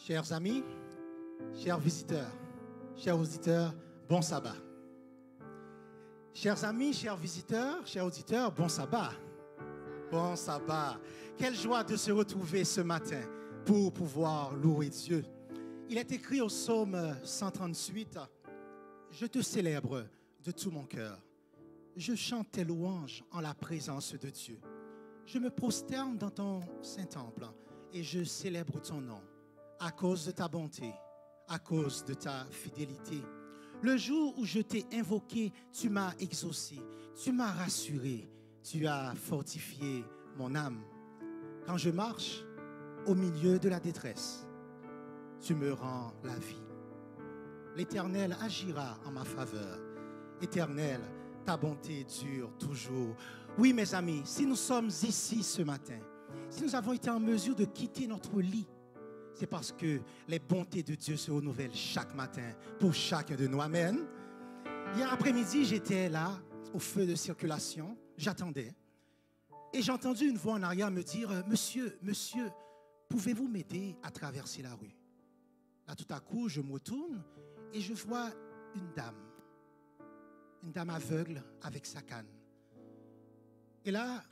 Chers amis, chers visiteurs, chers auditeurs, bon sabbat. Chers amis, chers visiteurs, chers auditeurs, bon sabbat. Bon sabbat. Quelle joie de se retrouver ce matin pour pouvoir louer Dieu. Il est écrit au psaume 138, « Je te célèbre de tout mon cœur. Je chante tes louanges en la présence de Dieu. Je me prosterne dans ton Saint-Temple et je célèbre ton nom à cause de ta bonté, à cause de ta fidélité. Le jour où je t'ai invoqué, tu m'as exaucé, tu m'as rassuré, tu as fortifié mon âme. Quand je marche au milieu de la détresse, tu me rends la vie. L'Éternel agira en ma faveur. Éternel, ta bonté dure toujours. » Oui, mes amis, si nous sommes ici ce matin, si nous avons été en mesure de quitter notre lit, c'est parce que les bontés de Dieu se renouvellent chaque matin pour chacun de nous. Amen. Hier après-midi, j'étais là, au feu de circulation, j'attendais. Et j'ai entendu une voix en arrière me dire, « Monsieur, pouvez-vous m'aider à traverser la rue ?» Là, tout à coup, je me retourne et je vois une dame aveugle avec sa canne. Et là,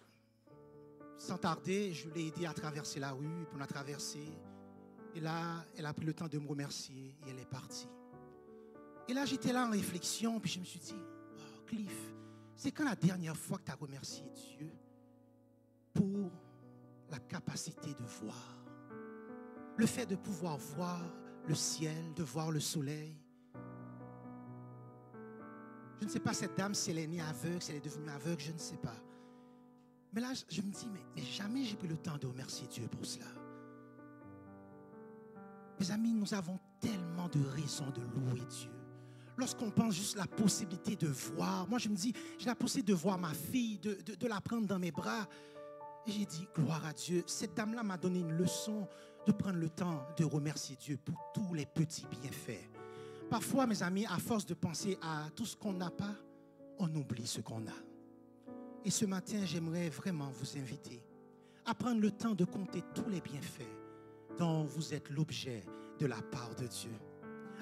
sans tarder, je l'ai aidé à traverser la rue, pour la traverser. Et là, elle a pris le temps de me remercier et elle est partie. Et là, j'étais là en réflexion, puis je me suis dit, « Oh, Cliff, c'est quand la dernière fois que tu as remercié Dieu pour la capacité de voir? Le fait de pouvoir voir le ciel, de voir le soleil. » Je ne sais pas cette dame, si elle est née aveugle, si elle est devenue aveugle, je ne sais pas. Mais là, je me dis, mais jamais j'ai pris le temps de remercier Dieu pour cela. Mes amis, nous avons tellement de raisons de louer Dieu. Lorsqu'on pense juste la possibilité de voir, moi je me dis, j'ai la possibilité de voir ma fille, de la prendre dans mes bras. Et j'ai dit, gloire à Dieu, cette dame-là m'a donné une leçon de prendre le temps de remercier Dieu pour tous les petits bienfaits. Parfois, mes amis, à force de penser à tout ce qu'on n'a pas, on oublie ce qu'on a. Et ce matin, j'aimerais vraiment vous inviter à prendre le temps de compter tous les bienfaits dont vous êtes l'objet de la part de Dieu.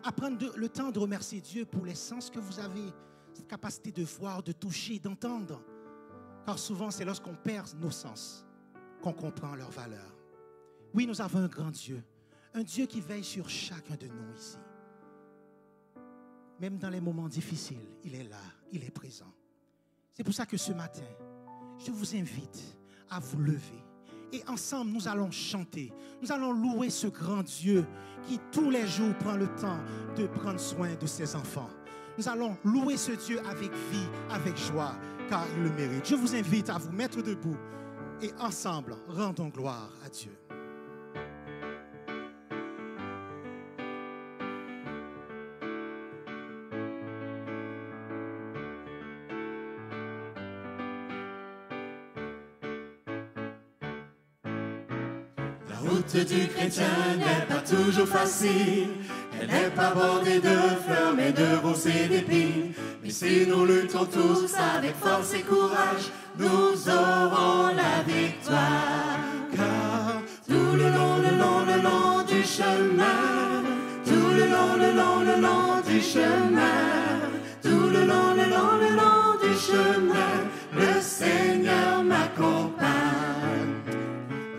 À prendre le temps de remercier Dieu pour les sens que vous avez, cette capacité de voir, de toucher, d'entendre. Car souvent, c'est lorsqu'on perd nos sens qu'on comprend leur valeur. Oui, nous avons un grand Dieu, un Dieu qui veille sur chacun de nous ici. Même dans les moments difficiles, il est là, il est présent. C'est pour ça que ce matin, je vous invite à vous lever. Et ensemble, nous allons chanter. Nous allons louer ce grand Dieu qui, tous les jours, prend le temps de prendre soin de ses enfants. Nous allons louer ce Dieu avec vie, avec joie, car il le mérite. Je vous invite à vous mettre debout et ensemble, rendons gloire à Dieu. La route du chrétien n'est pas toujours facile. Elle n'est pas bordée de fleurs, mais de roses et d'épines. Mais si nous luttons tous avec force et courage, nous aurons la victoire. Car tout le long du chemin, tout le long du chemin, tout le long du chemin, le Seigneur m'accompagne.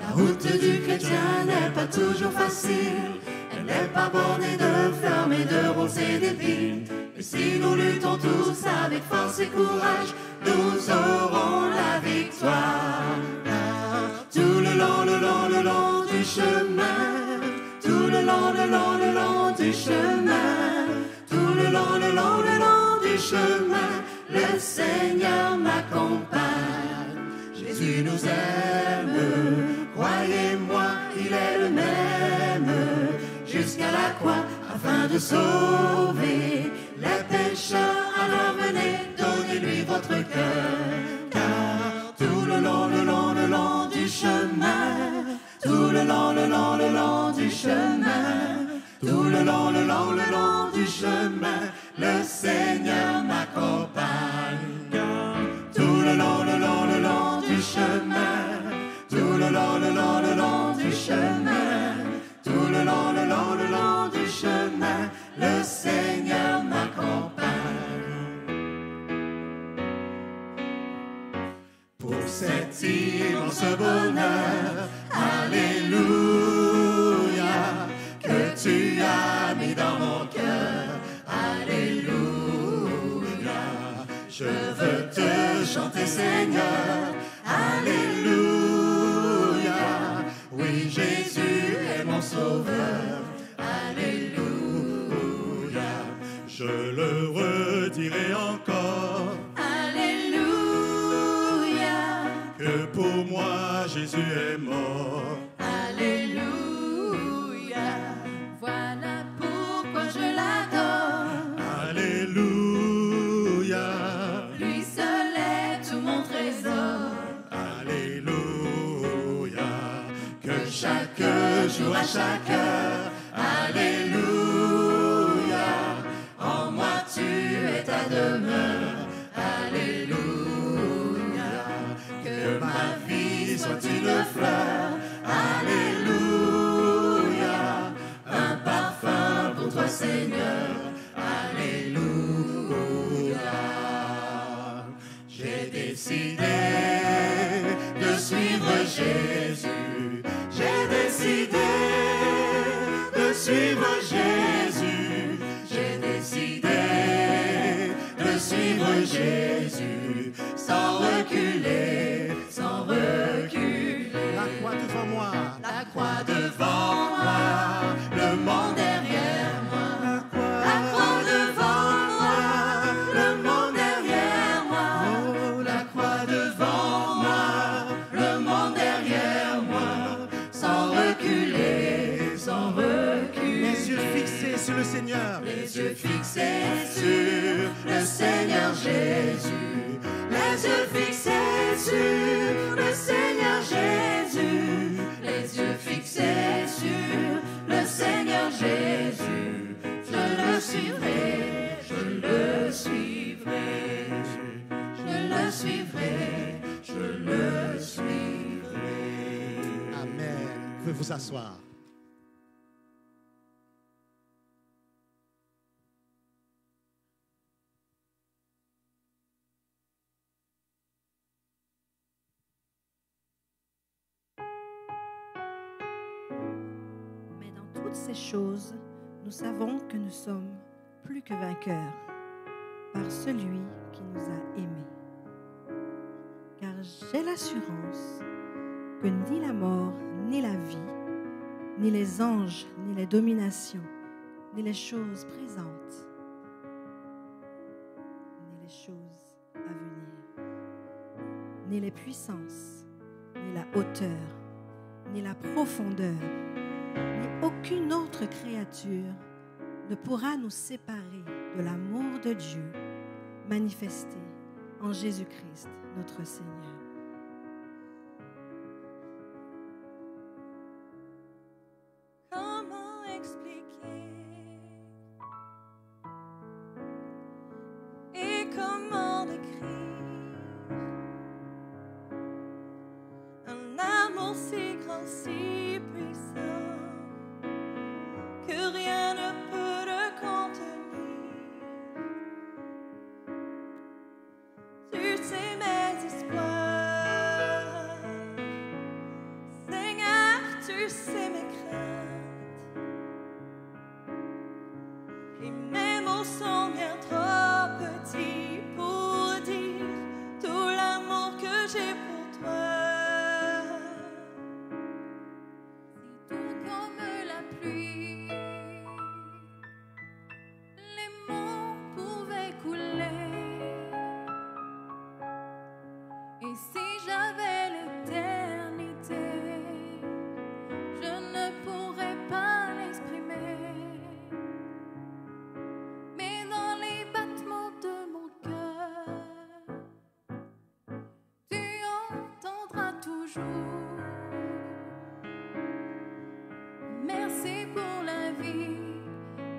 La route du chrétien n'est pas toujours facile. Elle n'est pas bordée de fleurs, mais de roses et d'épines. Et si nous luttons tous avec force et courage, nous aurons la victoire. Tout le long du chemin, tout le long du chemin, tout le long du chemin, le Seigneur m'accompagne. Jésus nous aime, croyez-moi, il est le même, jusqu'à la croix, afin de sauver les pécheurs. Alors venez, donnez-lui votre cœur. Car tout le long du chemin, tout le long du chemin, tout le long du chemin, le Seigneur m'accompagne. Tout le long du chemin, tout le long du chemin, tout le long immense bonheur, alléluia, que tu as mis dans mon cœur, alléluia. Je veux te chanter, Seigneur, alléluia. Oui, Jésus est mon sauveur, alléluia. Je le redirai encore, Alléluia, que pour moi Jésus est mort. Alléluia, voilà pourquoi je l'adore. Alléluia, Lui seul est tout mon trésor. alléluia. Que chaque jour, à chaque heure, alléluia. En moi tu es ta demeure, alléluia. Que ma vie soit une fleur, alléluia. Un parfum pour toi, Seigneur, alléluia. J'ai décidé de suivre Jésus. J'ai décidé de suivre Jésus. J'ai décidé de suivre Jésus sans reculer, sans reculer. La croix devant moi. La croix devant moi, le monde derrière moi. La croix devant moi, le monde derrière moi. La croix devant moi, le monde derrière moi. Sans reculer, sans reculer. Les yeux fixés sur le Seigneur. Les yeux fixés sur le Seigneur Jésus. Les yeux fixés sur le Seigneur Jésus. Les yeux fixés sur le Seigneur Jésus. Je le suivrai, je le suivrai. Je le suivrai, je le suivrai. Amen. Vous pouvez vous asseoir. Mais dans toutes ces choses, nous savons que nous sommes plus que vainqueurs par celui qui nous a aimés. Car j'ai l'assurance que ni la mort, ni la vie, ni les anges, ni les dominations, ni les choses présentes, ni les choses à venir, ni les puissances, ni la hauteur, ni la profondeur, ni aucune autre créature ne pourra nous séparer de l'amour de Dieu manifesté en Jésus-Christ, notre Seigneur. Comment expliquer et comment décrire un amour si grand, si puissant que rien ne peut le contenir. Tu sais mes espoirs, Seigneur, tu sais mes craintes. Et mes mots sont bien trop petits pour dire tout l'amour que j'ai pour toi. C'est doux comme la pluie, les mots pouvaient couler. Et si j'avais l'éternité, je ne pourrais pas l'exprimer. Mais dans les battements de mon cœur, tu entendras toujours. Merci pour la vie,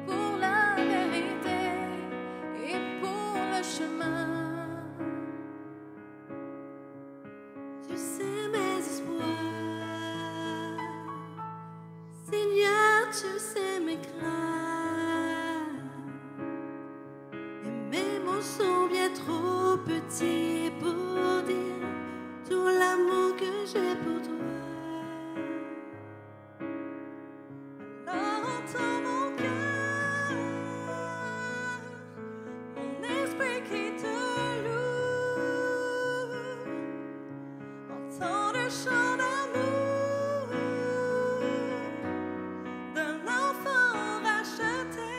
pour la vérité et pour le chemin. Tu sais mes espoirs, Seigneur, tu sais mes craintes. Et mes mots sont bien trop petits pour dire tout l'amour j'ai pour toi. Alors entends mon cœur, mon esprit qui te loue. Entends le chant d'amour d'un enfant racheté.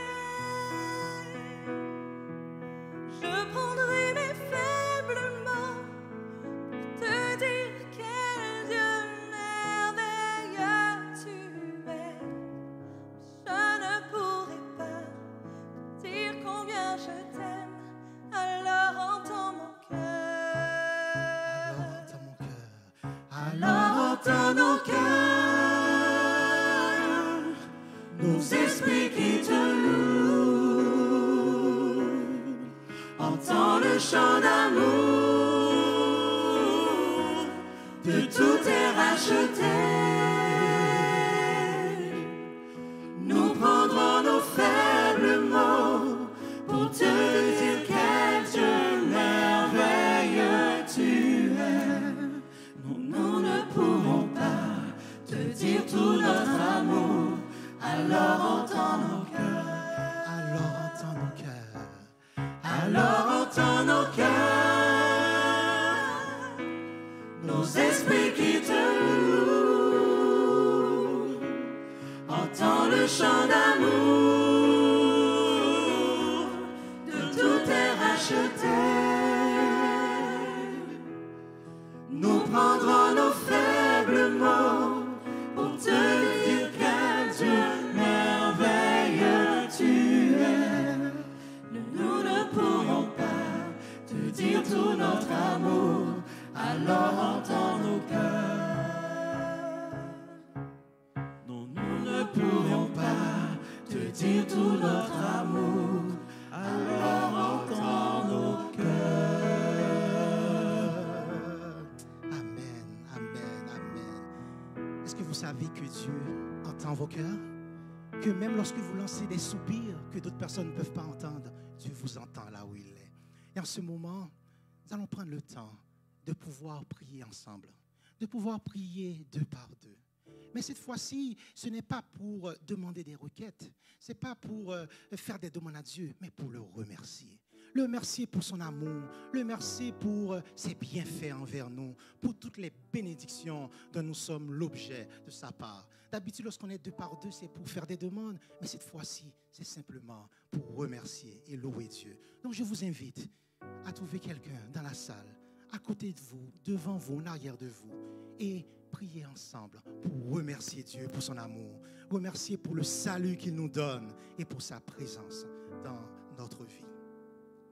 Je prendrai mes faibles mots pour te dire quel Dieu merveilleux tu es. Je ne pourrai pas te dire combien je t'aime, alors entends mon cœur. Alors entends nos cœurs, nos esprits qui te louent. Entends le chant d'amour, de tout est racheté. Nous prendrons nos faibles mots pour te dire quel Dieu merveilleux tu es. Nous ne pourrons pas te dire tout notre amour, alors entends nos cœurs. Alors entends nos cœurs. Alors entends nos cœurs, nos esprits qui te louent. Entends le chant d'amour, de tout est racheté. Nous prendrons nos faibles mots pour te dire quel Dieu merveilleux tu es. Nous ne pourrons pas te dire tout notre amour, alors entends nos cœurs. Non, nous ne pourrons pas te dire tout notre amour, alors entends nos cœurs. Amen, amen, amen. Est-ce que vous savez que Dieu entend vos cœurs? Que même lorsque vous lancez des soupirs que d'autres personnes ne peuvent pas entendre, Dieu vous entend là où il est. Et en ce moment, nous allons prendre le temps de pouvoir prier ensemble, de pouvoir prier deux par deux. Mais cette fois-ci, ce n'est pas pour demander des requêtes, ce n'est pas pour faire des demandes à Dieu, mais pour le remercier. Le remercier pour son amour, le remercier pour ses bienfaits envers nous, pour toutes les bénédictions dont nous sommes l'objet de sa part. D'habitude, lorsqu'on est deux par deux, c'est pour faire des demandes, mais cette fois-ci, c'est simplement pour remercier et louer Dieu. Donc je vous invite à trouver quelqu'un dans la salle, à côté de vous, devant vous, en arrière de vous, et prier ensemble pour remercier Dieu pour son amour, remercier pour le salut qu'il nous donne et pour sa présence dans notre vie.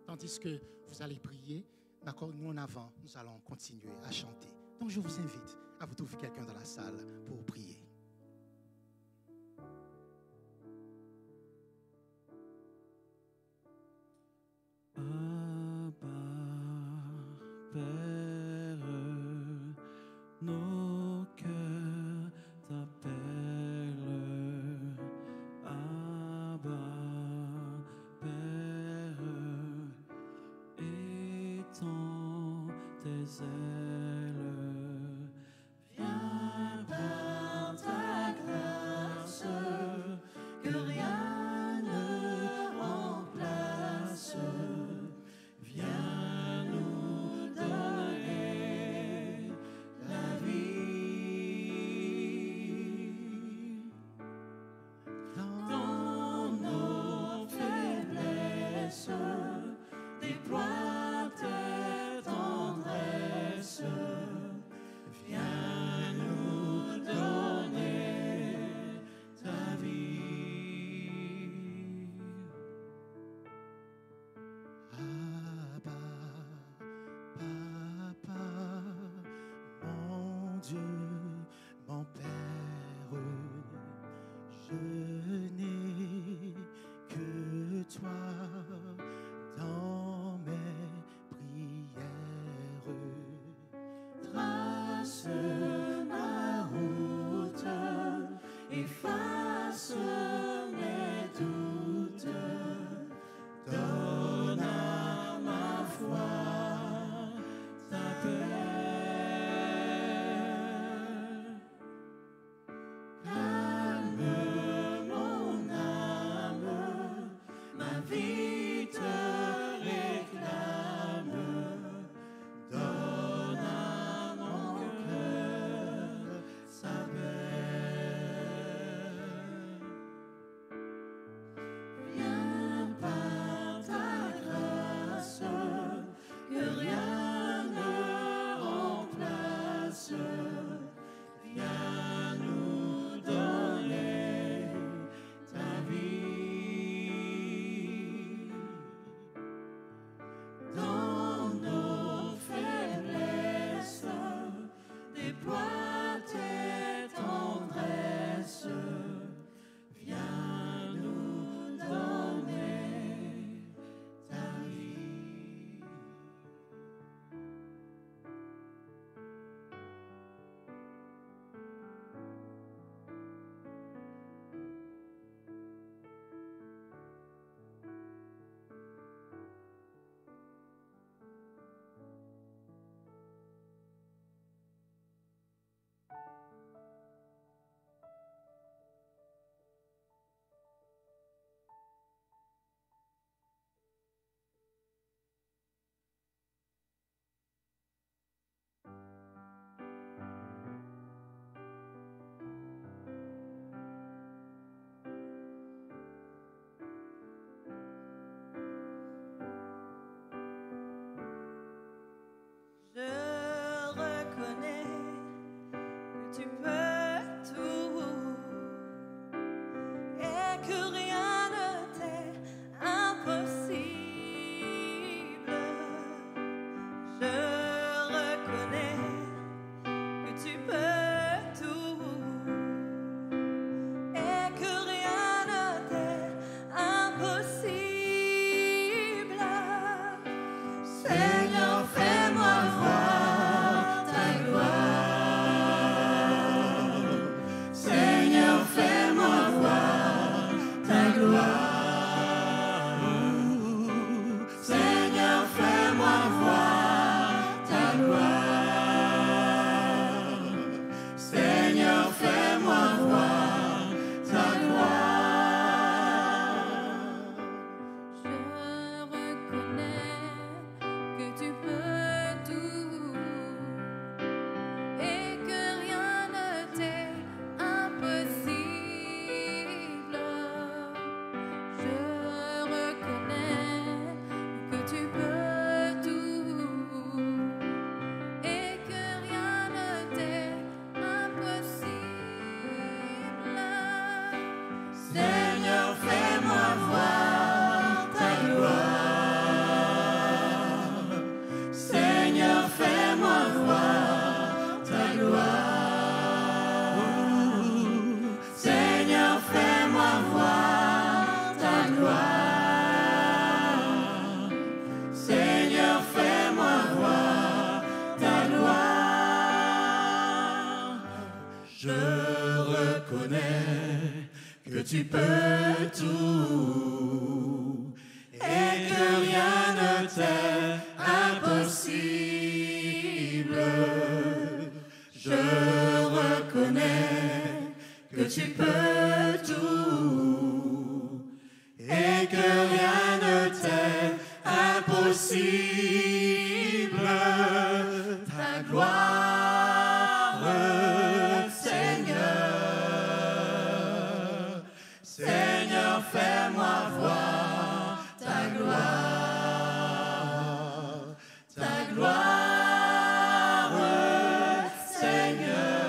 Tandis que vous allez prier, d'accord, nous en avant, nous allons continuer à chanter. Donc je vous invite à vous trouver quelqu'un dans la salle pour prier. Abba, Père, nos cœurs t'appellent. Abba, Père, étends tes ailes. Viens par ta grâce, que rien ne remplace. Viens nous donner la vie. Dans nos faiblesses, déploie tes tendresses. Viens nous donner ta vie. Abba, Papa, mon Dieu, mon Père, je n'ai que toi dans mes prières. Trace ma route, efface mes doutes. Donne à ma foi ta paix. Déploie tes tendresses, viens nous donner ta vie. Je reconnais que tu peux tout et que rien ne t'est impossible. Je reconnais que tu peux tout et que rien ne t'est impossible. Seigneur, fais-moi voir ta gloire. Seigneur, fais-moi voir ta gloire. Seigneur, fais-moi voir ta gloire. Seigneur, fais-moi voir ta gloire. Je reconnais que tu peux tout et que rien ne t'est impossible. Je reconnais que tu peux tout et que rien ne t'est impossible. Seigneur, fais-moi voir ta gloire. Seigneur, fais-moi voir ta gloire. Seigneur, fais-moi voir ta gloire. Seigneur, fais-moi voir ta gloire. Je reconnais que tu peux tout et que rien ne t'est impossible. Je reconnais que tu peux tout et que rien ne t'est impossible. Ta gloire, Seigneur. Seigneur, fais-moi voir ta gloire. Ta gloire, Seigneur.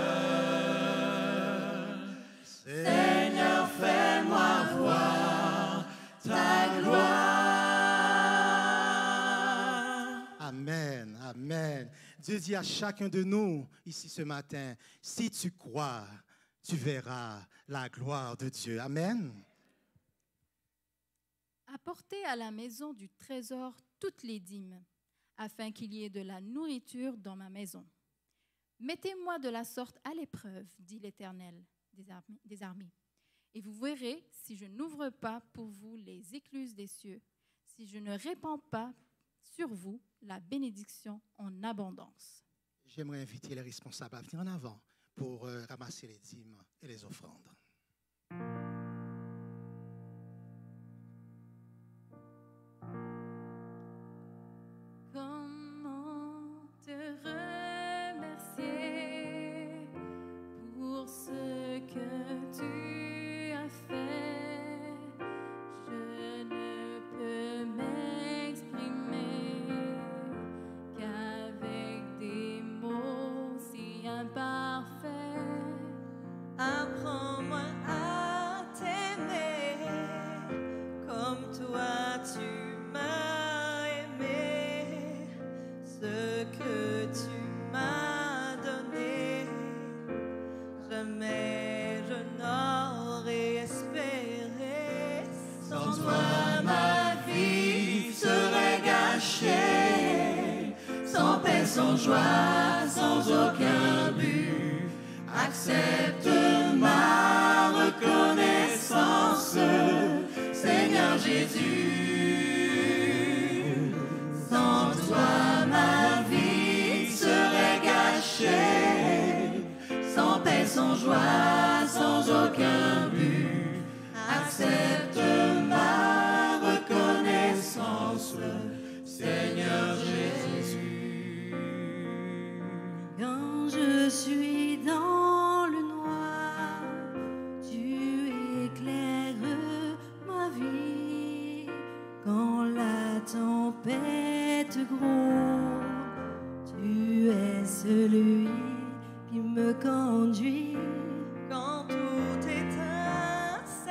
Seigneur, fais-moi voir ta gloire. Amen, amen. Dieu dit à chacun de nous ici ce matin, si tu crois, tu verras la gloire de Dieu. Amen. Apportez à la maison du trésor toutes les dîmes, afin qu'il y ait de la nourriture dans ma maison. Mettez-moi de la sorte à l'épreuve, dit l'Éternel des armées, et vous verrez si je n'ouvre pas pour vous les écluses des cieux, si je ne répands pas sur vous la bénédiction en abondance. J'aimerais inviter les responsables à venir en avant pour ramasser les dîmes et les offrandes. Comment te remercier pour ce que tu as fait? Je ne peux m'exprimer qu'avec des mots si imparfaits. Apprends-moi à jamais je n'aurais espéré. Sans toi, ma vie serait gâchée. Sans paix, sans joie, sans aucun but. Accepte ma reconnaissance, Seigneur Jésus. Sans toi, ma vie serait gâchée. Sans paix, sans joie, sans aucun but. Accepte ma reconnaissance, Seigneur Jésus. Quand je suis dans le noir, tu éclaires ma vie. Quand la tempête gronde, tu es celui qui me conduit. Quand tout est incertain,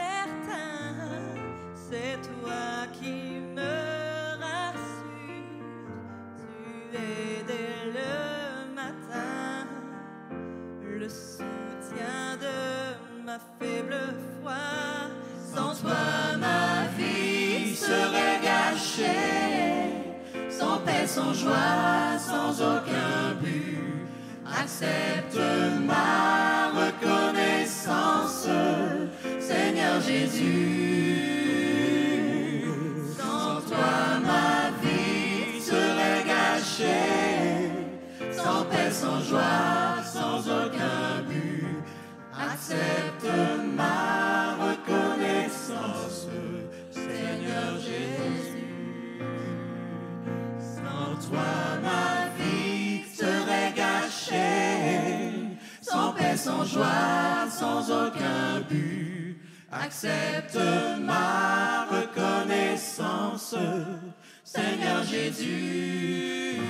c'est toi qui me rassures. Tu es dès le matin le soutien de ma faible foi. Sans toi, ma vie serait gâchée. Sans paix, sans joie, sans aucun but. Accepte ma reconnaissance, Seigneur Jésus. Sans toi, ma vie serait gâchée. Sans paix, sans joie, sans aucun but. Accepte ma reconnaissance, Seigneur Jésus. Sans toi, ma vie serait gâchée. Sans paix, sans joie, sans aucun but. Accepte ma reconnaissance, Seigneur Jésus.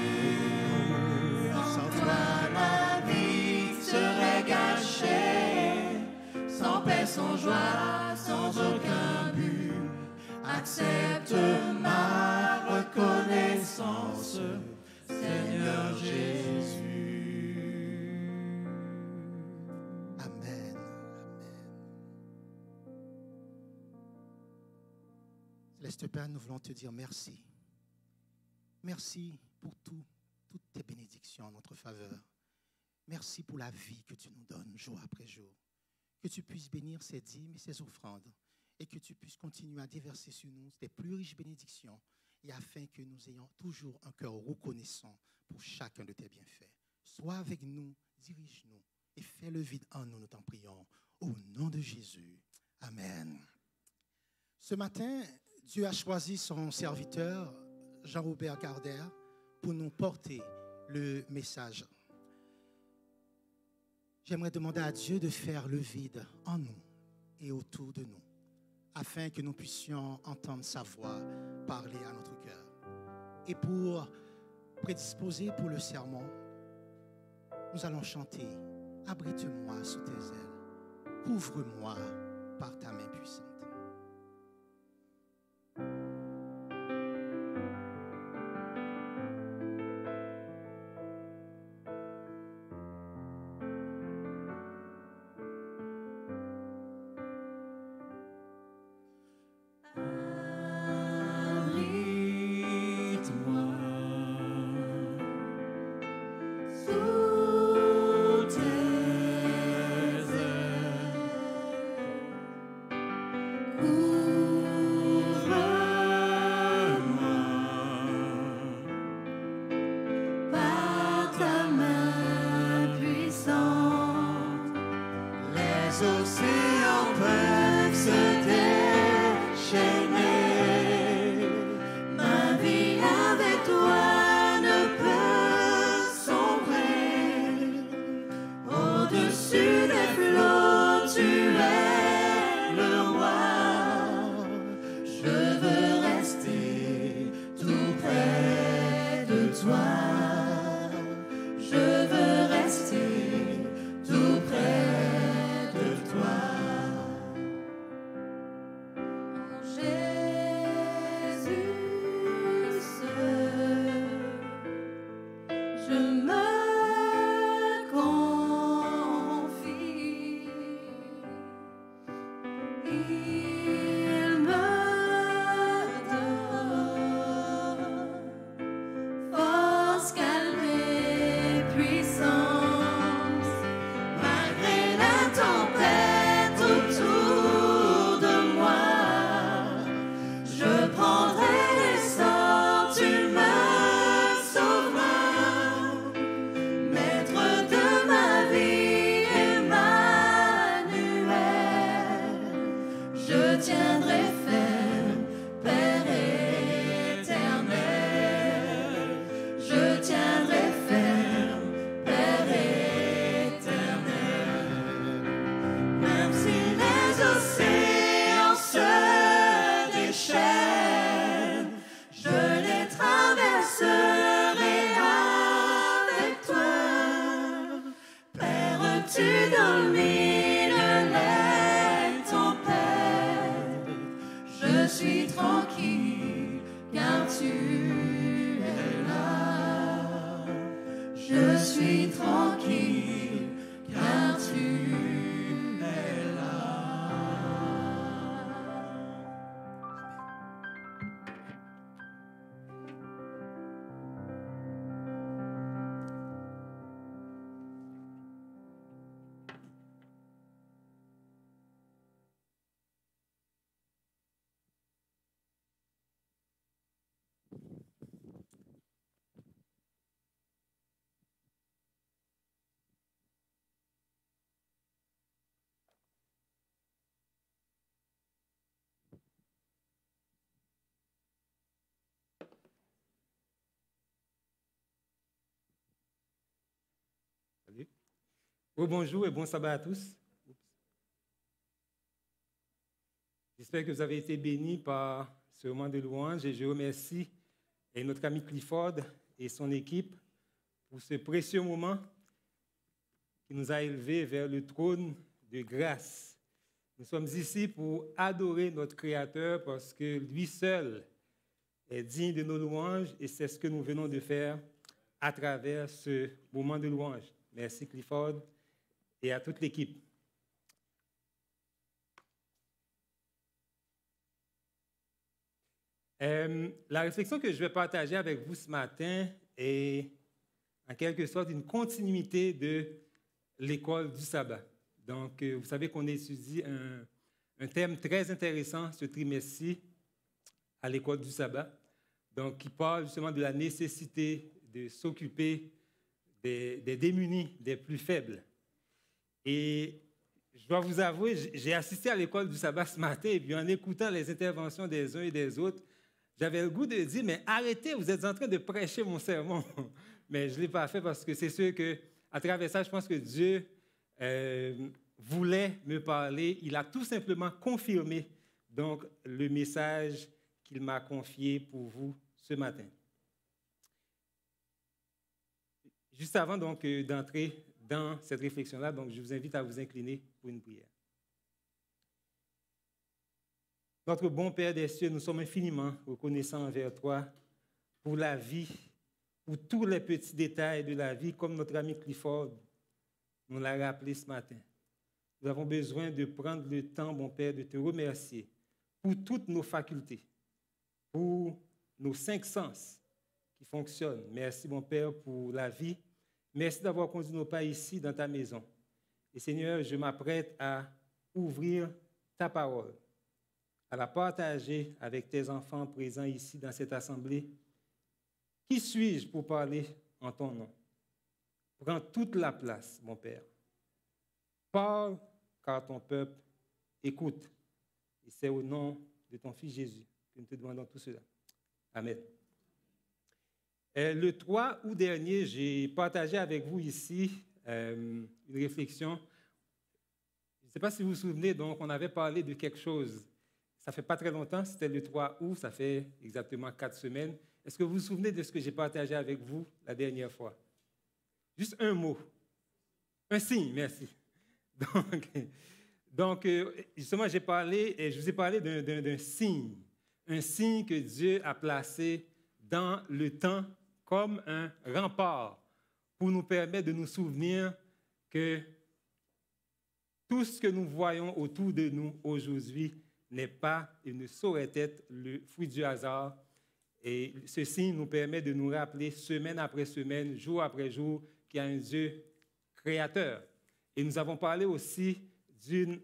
Sans toi, ma vie serait gâchée. Sans paix, sans joie, sans aucun but. Accepte ma reconnaissance, Seigneur Jésus. Amen. Amen. Céleste Père, nous voulons te dire merci. Merci pour toutes tes bénédictions en notre faveur. Merci pour la vie que tu nous donnes jour après jour. Que tu puisses bénir ces dîmes et ces offrandes et que tu puisses continuer à déverser sur nous tes plus riches bénédictions et afin que nous ayons toujours un cœur reconnaissant pour chacun de tes bienfaits. Sois avec nous, dirige-nous et fais le vide en nous, nous t'en prions. Au nom de Jésus. Amen. Ce matin, Dieu a choisi son serviteur, Jean-Robert Carder, pour nous porter le message. J'aimerais demander à Dieu de faire le vide en nous et autour de nous, afin que nous puissions entendre sa voix parler à notre cœur. Et pour prédisposer pour le sermon, nous allons chanter « Abrite-moi sous tes ailes, couvre-moi par ta main puissante ». tu domines les tempêtes. Je suis tranquille car tu es là. Je suis tranquille car tu es là. Bonjour et bon sabbat à tous. J'espère que vous avez été bénis par ce moment de louange et je remercie notre ami Clifford et son équipe pour ce précieux moment qui nous a élevés vers le trône de grâce. Nous sommes ici pour adorer notre Créateur parce que lui seul est digne de nos louanges et c'est ce que nous venons de faire à travers ce moment de louange. Merci Clifford et à toute l'équipe. La réflexion que je vais partager avec vous ce matin est en quelque sorte une continuité de l'école du sabbat. Donc, vous savez qu'on étudie un thème très intéressant ce trimestre-ci à l'école du sabbat, donc qui parle justement de la nécessité de s'occuper des démunis, des plus faibles. Et je dois vous avouer, j'ai assisté à l'école du sabbat ce matin et puis en écoutant les interventions des uns et des autres, j'avais le goût de dire, mais arrêtez, vous êtes en train de prêcher mon sermon. Mais je ne l'ai pas fait parce que c'est sûr qu'à travers ça, je pense que Dieu voulait me parler. Il a tout simplement confirmé donc, le message qu'il m'a confié pour vous ce matin. Juste avant donc, d'entrer dans cette réflexion-là, donc, je vous invite à vous incliner pour une prière. Notre bon Père des cieux, nous sommes infiniment reconnaissants envers toi pour la vie, pour tous les petits détails de la vie, comme notre ami Clifford nous l'a rappelé ce matin. Nous avons besoin de prendre le temps, bon Père, de te remercier pour toutes nos facultés, pour nos 5 sens qui fonctionnent. Merci, mon Père, pour la vie. Merci d'avoir conduit nos pas ici, dans ta maison. Et Seigneur, je m'apprête à ouvrir ta parole, à la partager avec tes enfants présents ici dans cette assemblée. Qui suis-je pour parler en ton nom? Prends toute la place, mon Père. Parle, car ton peuple écoute. Et c'est au nom de ton Fils Jésus que nous te demandons tout cela. Amen. Le 3 août dernier, j'ai partagé avec vous ici une réflexion. Je ne sais pas si vous vous souvenez, donc on avait parlé de quelque chose. Ça ne fait pas très longtemps, c'était le 3 août, ça fait exactement 4 semaines. Est-ce que vous vous souvenez de ce que j'ai partagé avec vous la dernière fois? Juste un mot. Un signe, merci. Donc justement, je vous ai parlé d'un signe. Un signe que Dieu a placé dans le temps comme un rempart pour nous permettre de nous souvenir que tout ce que nous voyons autour de nous aujourd'hui n'est pas et ne saurait être le fruit du hasard. Et ce signe nous permet de nous rappeler semaine après semaine, jour après jour, qu'il y a un Dieu créateur. Et nous avons parlé aussi d'une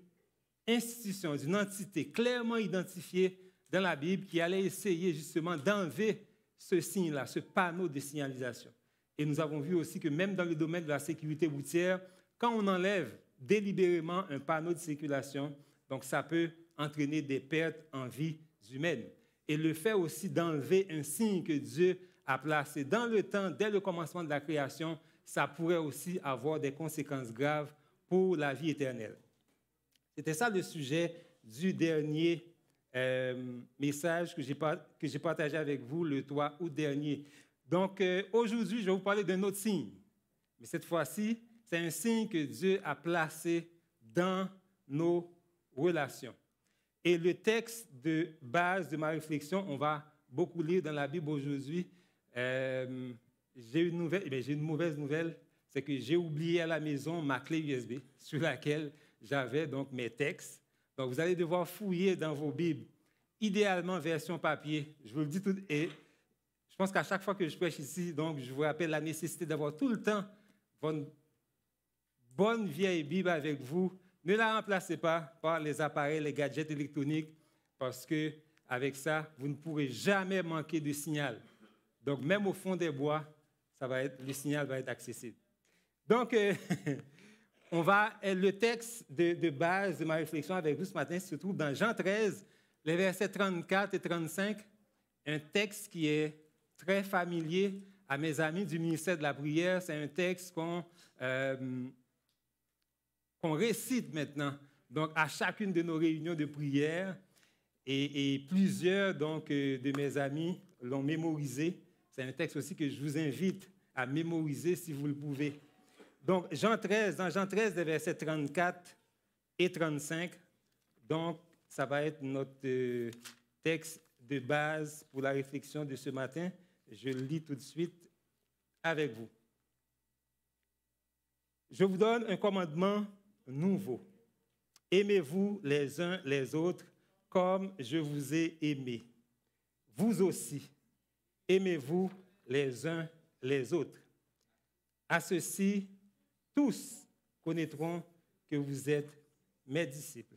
institution, d'une entité clairement identifiée dans la Bible qui allait essayer justement d'enlever ce signe-là, ce panneau de signalisation. Et nous avons vu aussi que même dans le domaine de la sécurité routière, quand on enlève délibérément un panneau de circulation, donc ça peut entraîner des pertes en vie humaine. Et le fait aussi d'enlever un signe que Dieu a placé dans le temps, dès le commencement de la création, ça pourrait aussi avoir des conséquences graves pour la vie éternelle. C'était ça le sujet du dernier message que j'ai partagé avec vous le 3 août dernier. Donc, aujourd'hui, je vais vous parler d'un autre signe. Mais cette fois-ci, C'est un signe que Dieu a placé dans nos relations. Et le texte de base de ma réflexion, on va beaucoup lire dans la Bible aujourd'hui. J'ai une mauvaise nouvelle, c'est que j'ai oublié à la maison ma clé USB sur laquelle j'avais donc mes textes. Donc vous allez devoir fouiller dans vos Bibles, idéalement version papier. Je vous le dis tout, et je pense qu'à chaque fois que je prêche ici, donc je vous rappelle la nécessité d'avoir tout le temps votre bonne vieille Bible avec vous. Ne la remplacez pas par les appareils, les gadgets électroniques, parce qu'avec ça, vous ne pourrez jamais manquer de signal. Donc, même au fond des bois, le signal va être accessible. Donc, le texte de base de ma réflexion avec vous ce matin se trouve dans Jean 13, les versets 34 et 35, un texte qui est très familier à mes amis du ministère de la prière. C'est un texte qu'on récite maintenant, donc à chacune de nos réunions de prière, et plusieurs donc, de mes amis l'ont mémorisé. C'est un texte aussi que je vous invite à mémoriser si vous le pouvez. Donc, dans Jean 13, les versets 34 et 35, donc ça va être notre texte de base pour la réflexion de ce matin. Je le lis tout de suite avec vous. Je vous donne un commandement nouveau. Aimez-vous les uns les autres comme je vous ai aimés. Vous aussi, aimez-vous les uns les autres. À ceci, tous connaîtront que vous êtes mes disciples,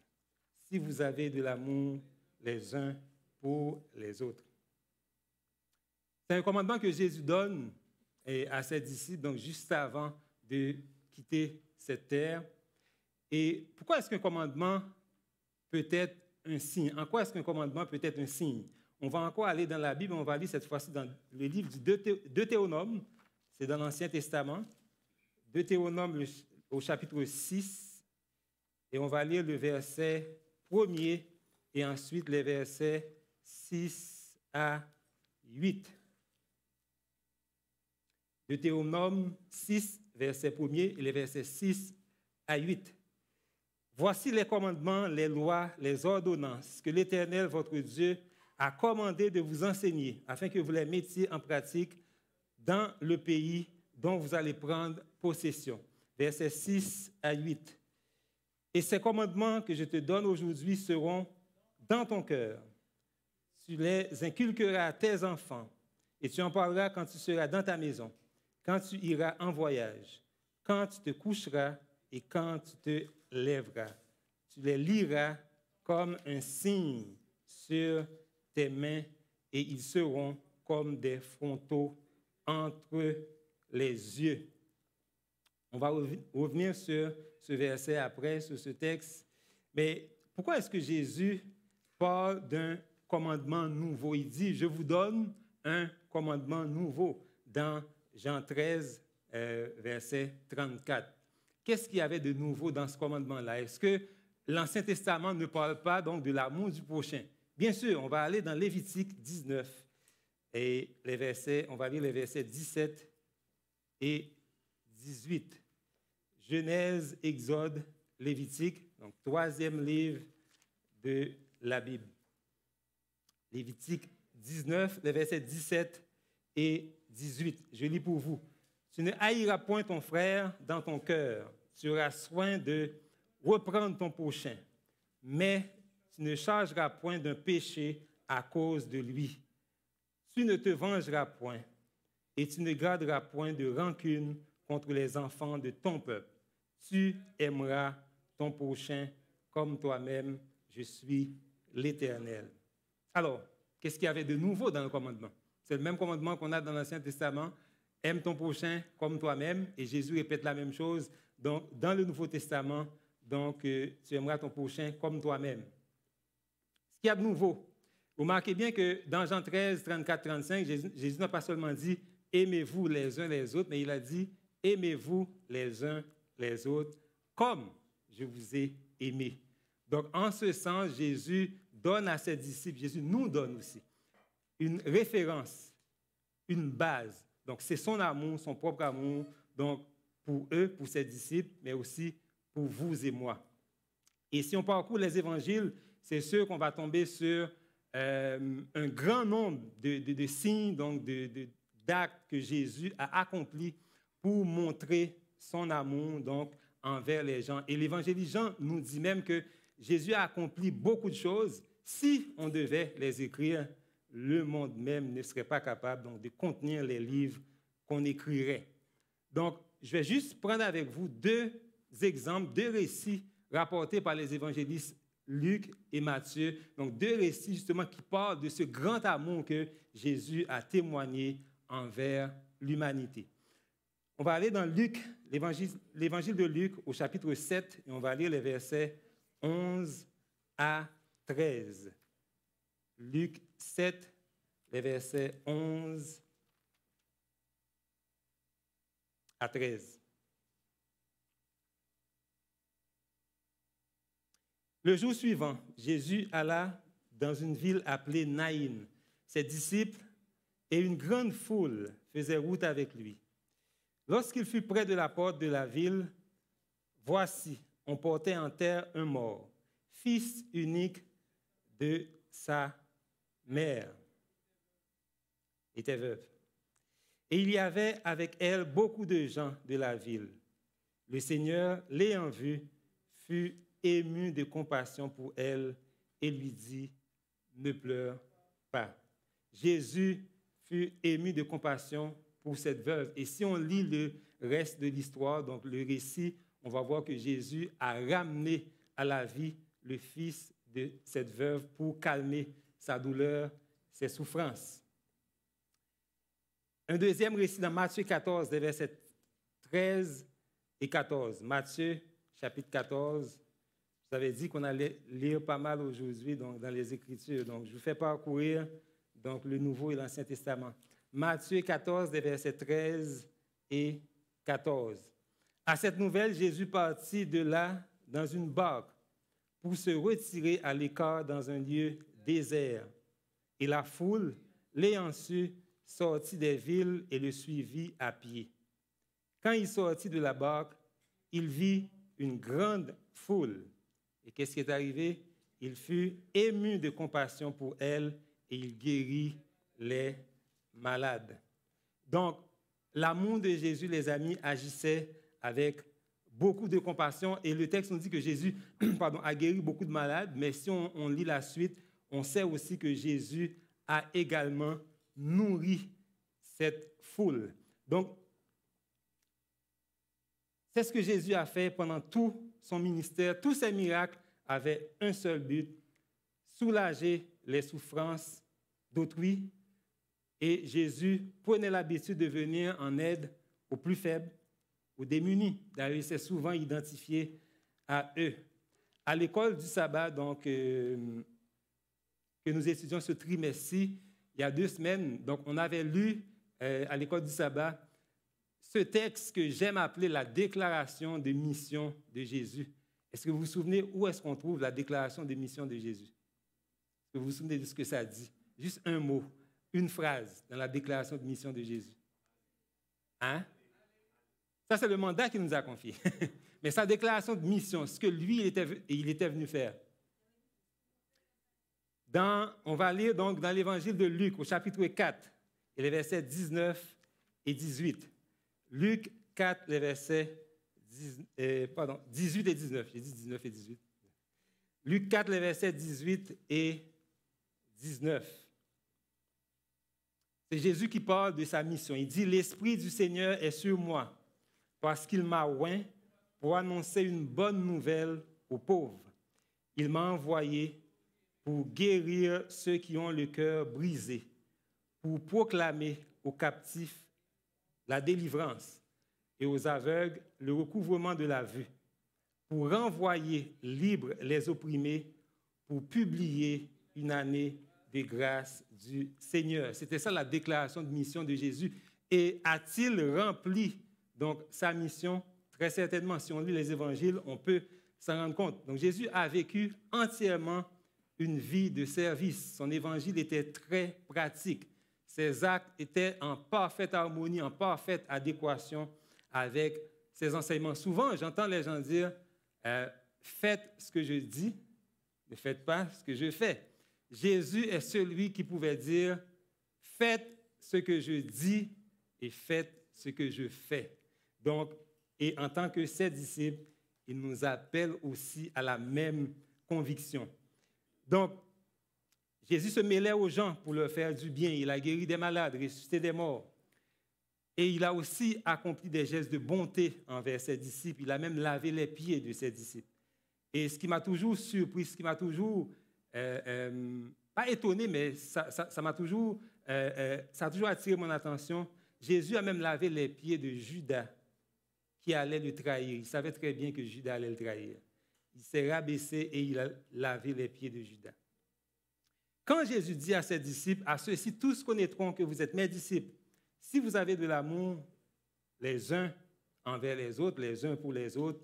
si vous avez de l'amour les uns pour les autres. C'est un commandement que Jésus donne à ses disciples, donc juste avant de quitter cette terre. Et pourquoi est-ce qu'un commandement peut être un signe? En quoi est-ce qu'un commandement peut être un signe? On va encore aller dans la Bible, on va lire cette fois-ci dans le livre du Deutéronome, c'est dans l'Ancien Testament, Deutéronome au chapitre 6, et on va lire le verset 1er et ensuite les versets 6 à 8. Deutéronome 6, verset 1er et les versets 6 à 8. Voici les commandements, les lois, les ordonnances que l'Éternel, votre Dieu, a commandé de vous enseigner, afin que vous les mettiez en pratique dans le pays dont vous allez prendre possession. Versets 6 à 8. Et ces commandements que je te donne aujourd'hui seront dans ton cœur. Tu les inculqueras à tes enfants, et tu en parleras quand tu seras dans ta maison, quand tu iras en voyage, quand tu te coucheras et quand tu te lèveras. Tu les liras comme un signe sur tes mains et ils seront comme des frontaux entre les yeux. On va revenir sur ce verset après, sur ce texte. Mais pourquoi est-ce que Jésus parle d'un commandement nouveau? Il dit, je vous donne un commandement nouveau dans Jean 13, verset 34. Qu'est-ce qu'il y avait de nouveau dans ce commandement-là? Est-ce que l'Ancien Testament ne parle pas donc de l'amour du prochain? Bien sûr, on va aller dans Lévitique 19 et on va lire les versets 17 et 18. Genèse, Exode, Lévitique, donc troisième livre de la Bible. Lévitique 19, les versets 17 et 18. Je lis pour vous. Tu ne haïras point ton frère dans ton cœur. Tu auras soin de reprendre ton prochain. Mais tu ne chargeras point d'un péché à cause de lui. Tu ne te vengeras point et tu ne garderas point de rancune contre les enfants de ton peuple. Tu aimeras ton prochain comme toi-même. Je suis l'Éternel. Alors, qu'est-ce qu'il y avait de nouveau dans le commandement? C'est le même commandement qu'on a dans l'Ancien Testament. Aime ton prochain comme toi-même. Et Jésus répète la même chose donc, dans le Nouveau Testament. Donc, tu aimeras ton prochain comme toi-même. Ce qu'il y a de nouveau, vous remarquez bien que dans Jean 13, 34, 35, Jésus n'a pas seulement dit « aimez-vous les uns les autres », mais il a dit « aimez-vous les uns les autres comme je vous ai aimés ». Donc, en ce sens, Jésus donne à ses disciples, Jésus nous donne aussi une référence, une base. Donc, c'est son amour, son propre amour. Donc, pour eux, pour ses disciples, mais aussi pour vous et moi. Et si on parcourt les évangiles, c'est sûr qu'on va tomber sur un grand nombre de signes, donc d'actes que Jésus a accomplis pour montrer son amour donc, envers les gens. Et l'évangéliste Jean nous dit même que Jésus a accompli beaucoup de choses. Si on devait les écrire, le monde même ne serait pas capable donc, de contenir les livres qu'on écrirait. Donc, je vais juste prendre avec vous deux exemples, deux récits rapportés par les évangélistes Luc et Matthieu. Donc, deux récits justement qui parlent de ce grand amour que Jésus a témoigné envers l'humanité. On va aller dans Luc, l'évangile de Luc au chapitre 7 et on va lire les versets 11 à 13. Luc 7, les versets 11 à 13. Le jour suivant, Jésus alla dans une ville appelée Naïn. Ses disciples et une grande foule faisaient route avec lui. Lorsqu'il fut près de la porte de la ville, voici, on portait en terre un mort, fils unique de sa mère. Était veuve. Et il y avait avec elle beaucoup de gens de la ville. Le Seigneur, l'ayant vue, fut ému de compassion pour elle et lui dit, ne pleure pas. Jésus fut ému de compassion pour cette veuve. Et si on lit le reste de l'histoire, donc le récit, on va voir que Jésus a ramené à la vie le fils de cette veuve pour calmer sa douleur, ses souffrances. Un deuxième récit dans Matthieu 14, les versets 13 et 14. Matthieu, chapitre 14. Je vous avais dit qu'on allait lire pas mal aujourd'hui donc, dans les Écritures. Donc, je vous fais parcourir donc, le Nouveau et l'Ancien Testament. Matthieu 14, les versets 13 et 14. À cette nouvelle, Jésus partit de là dans une barque pour se retirer à l'écart dans un lieu désert. Et la foule, l'ayant su, sortit des villes et le suivit à pied. Quand il sortit de la barque, il vit une grande foule. Et qu'est-ce qui est arrivé? Il fut ému de compassion pour elle et il guérit les malades. Donc, l'amour de Jésus, les amis, agissait avec beaucoup de compassion. Et le texte nous dit que Jésus a guéri beaucoup de malades, mais si on lit la suite, on sait aussi que Jésus a également nourri cette foule. Donc, c'est ce que Jésus a fait pendant tout son ministère. Tous ses miracles avaient un seul but, soulager les souffrances d'autrui. Et Jésus prenait l'habitude de venir en aide aux plus faibles, aux démunis. D'ailleurs, il s'est souvent identifié à eux. À l'école du sabbat, donc, que nous étudions ce trimestre-ci, il y a 2 semaines, donc, on avait lu à l'école du sabbat ce texte que j'aime appeler la déclaration de mission de Jésus. Est-ce que vous vous souvenez où est-ce qu'on trouve la déclaration de mission de Jésus? Est-ce que vous vous souvenez de ce que ça dit? Juste un mot, une phrase dans la déclaration de mission de Jésus. Hein? Ça, c'est le mandat qu'il nous a confié. Mais sa déclaration de mission, ce que lui, il était venu faire. On va lire donc dans l'évangile de Luc, au chapitre 4, et les versets 19 et 18. Luc 4, les versets 18 et 19. J'ai dit 19 et 18. Luc 4, les versets 18 et 19. C'est Jésus qui parle de sa mission. Il dit, « L'Esprit du Seigneur est sur moi, parce qu'il m'a oint pour annoncer une bonne nouvelle aux pauvres. Il m'a envoyé pour guérir ceux qui ont le cœur brisé, pour proclamer aux captifs la délivrance et aux aveugles le recouvrement de la vue, pour renvoyer libres les opprimés, pour publier une année de grâce du Seigneur. » C'était ça la déclaration de mission de Jésus. Et a-t-il rempli donc sa mission? Très certainement, si on lit les évangiles, on peut s'en rendre compte. Donc Jésus a vécu entièrement une vie de service. Son évangile était très pratique. Ses actes étaient en parfaite harmonie, en parfaite adéquation avec ces enseignements. Souvent, j'entends les gens dire faites ce que je dis, ne faites pas ce que je fais. Jésus est celui qui pouvait dire faites ce que je dis et faites ce que je fais. Donc, et en tant que ses disciples, il nous appelle aussi à la même conviction. Donc, Jésus se mêlait aux gens pour leur faire du bien. Il a guéri des malades, ressuscité des morts. Et il a aussi accompli des gestes de bonté envers ses disciples. Il a même lavé les pieds de ses disciples. Et ce qui m'a toujours surpris, ce qui m'a toujours, pas étonné, mais ça a toujours attiré mon attention, Jésus a même lavé les pieds de Judas qui allait le trahir. Il savait très bien que Judas allait le trahir. Il s'est rabaissé et il a lavé les pieds de Judas. Quand Jésus dit à ses disciples, à ceux-ci, tous connaîtront que vous êtes mes disciples, si vous avez de l'amour les uns envers les autres, les uns pour les autres,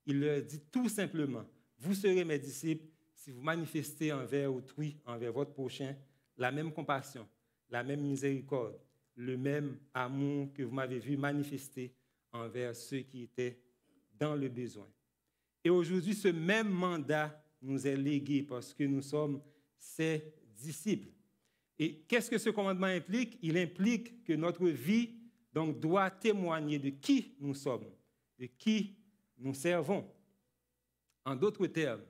il leur dit tout simplement, vous serez mes disciples si vous manifestez envers autrui, envers votre prochain, la même compassion, la même miséricorde, le même amour que vous m'avez vu manifester envers ceux qui étaient dans le besoin. Et aujourd'hui, ce même mandat nous est légué parce que nous sommes ses disciples. Et qu'est-ce que ce commandement implique? Il implique que notre vie donc, doit témoigner de qui nous sommes, de qui nous servons. En d'autres termes,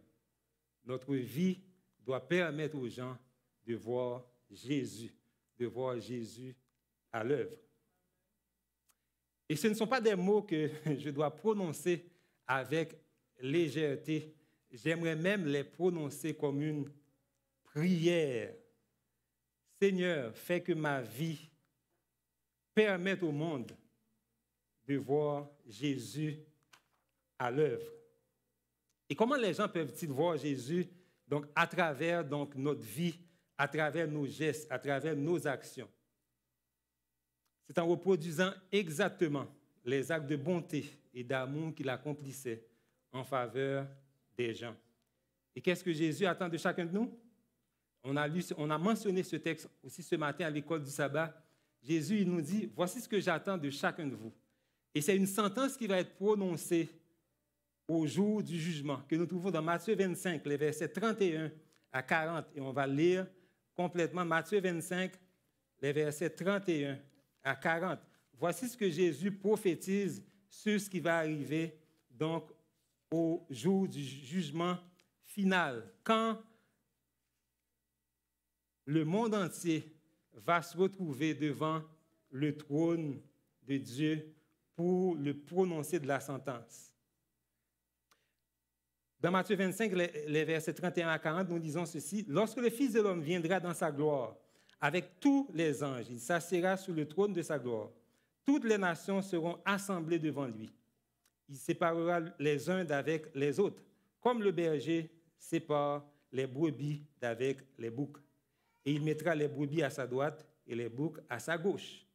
notre vie doit permettre aux gens de voir Jésus à l'œuvre. Et ce ne sont pas des mots que je dois prononcer avec légèreté. J'aimerais même les prononcer comme une prière. Seigneur, fais que ma vie permette au monde de voir Jésus à l'œuvre. Et comment les gens peuvent-ils voir Jésus donc, à travers donc, notre vie, à travers nos gestes, à travers nos actions? C'est en reproduisant exactement les actes de bonté et d'amour qu'il accomplissait en faveur des gens. Et qu'est-ce que Jésus attend de chacun de nous? On a mentionné ce texte aussi ce matin à l'école du sabbat. Jésus il nous dit, voici ce que j'attends de chacun de vous. Et c'est une sentence qui va être prononcée au jour du jugement, que nous trouvons dans Matthieu 25, les versets 31 à 40. Et on va lire complètement Matthieu 25, les versets 31 à 40. Voici ce que Jésus prophétise sur ce qui va arriver donc au jour du jugement final, quand le monde entier va se retrouver devant le trône de Dieu pour le prononcer de la sentence. Dans Matthieu 25, les versets 31 à 40, nous disons ceci. « Lorsque le Fils de l'homme viendra dans sa gloire, avec tous les anges, il s'assiera sur le trône de sa gloire. Toutes les nations seront assemblées devant lui. Il séparera les uns d'avec les autres, comme le berger sépare les brebis d'avec les boucs. Et il mettra les brebis à sa droite et les boucs à sa gauche.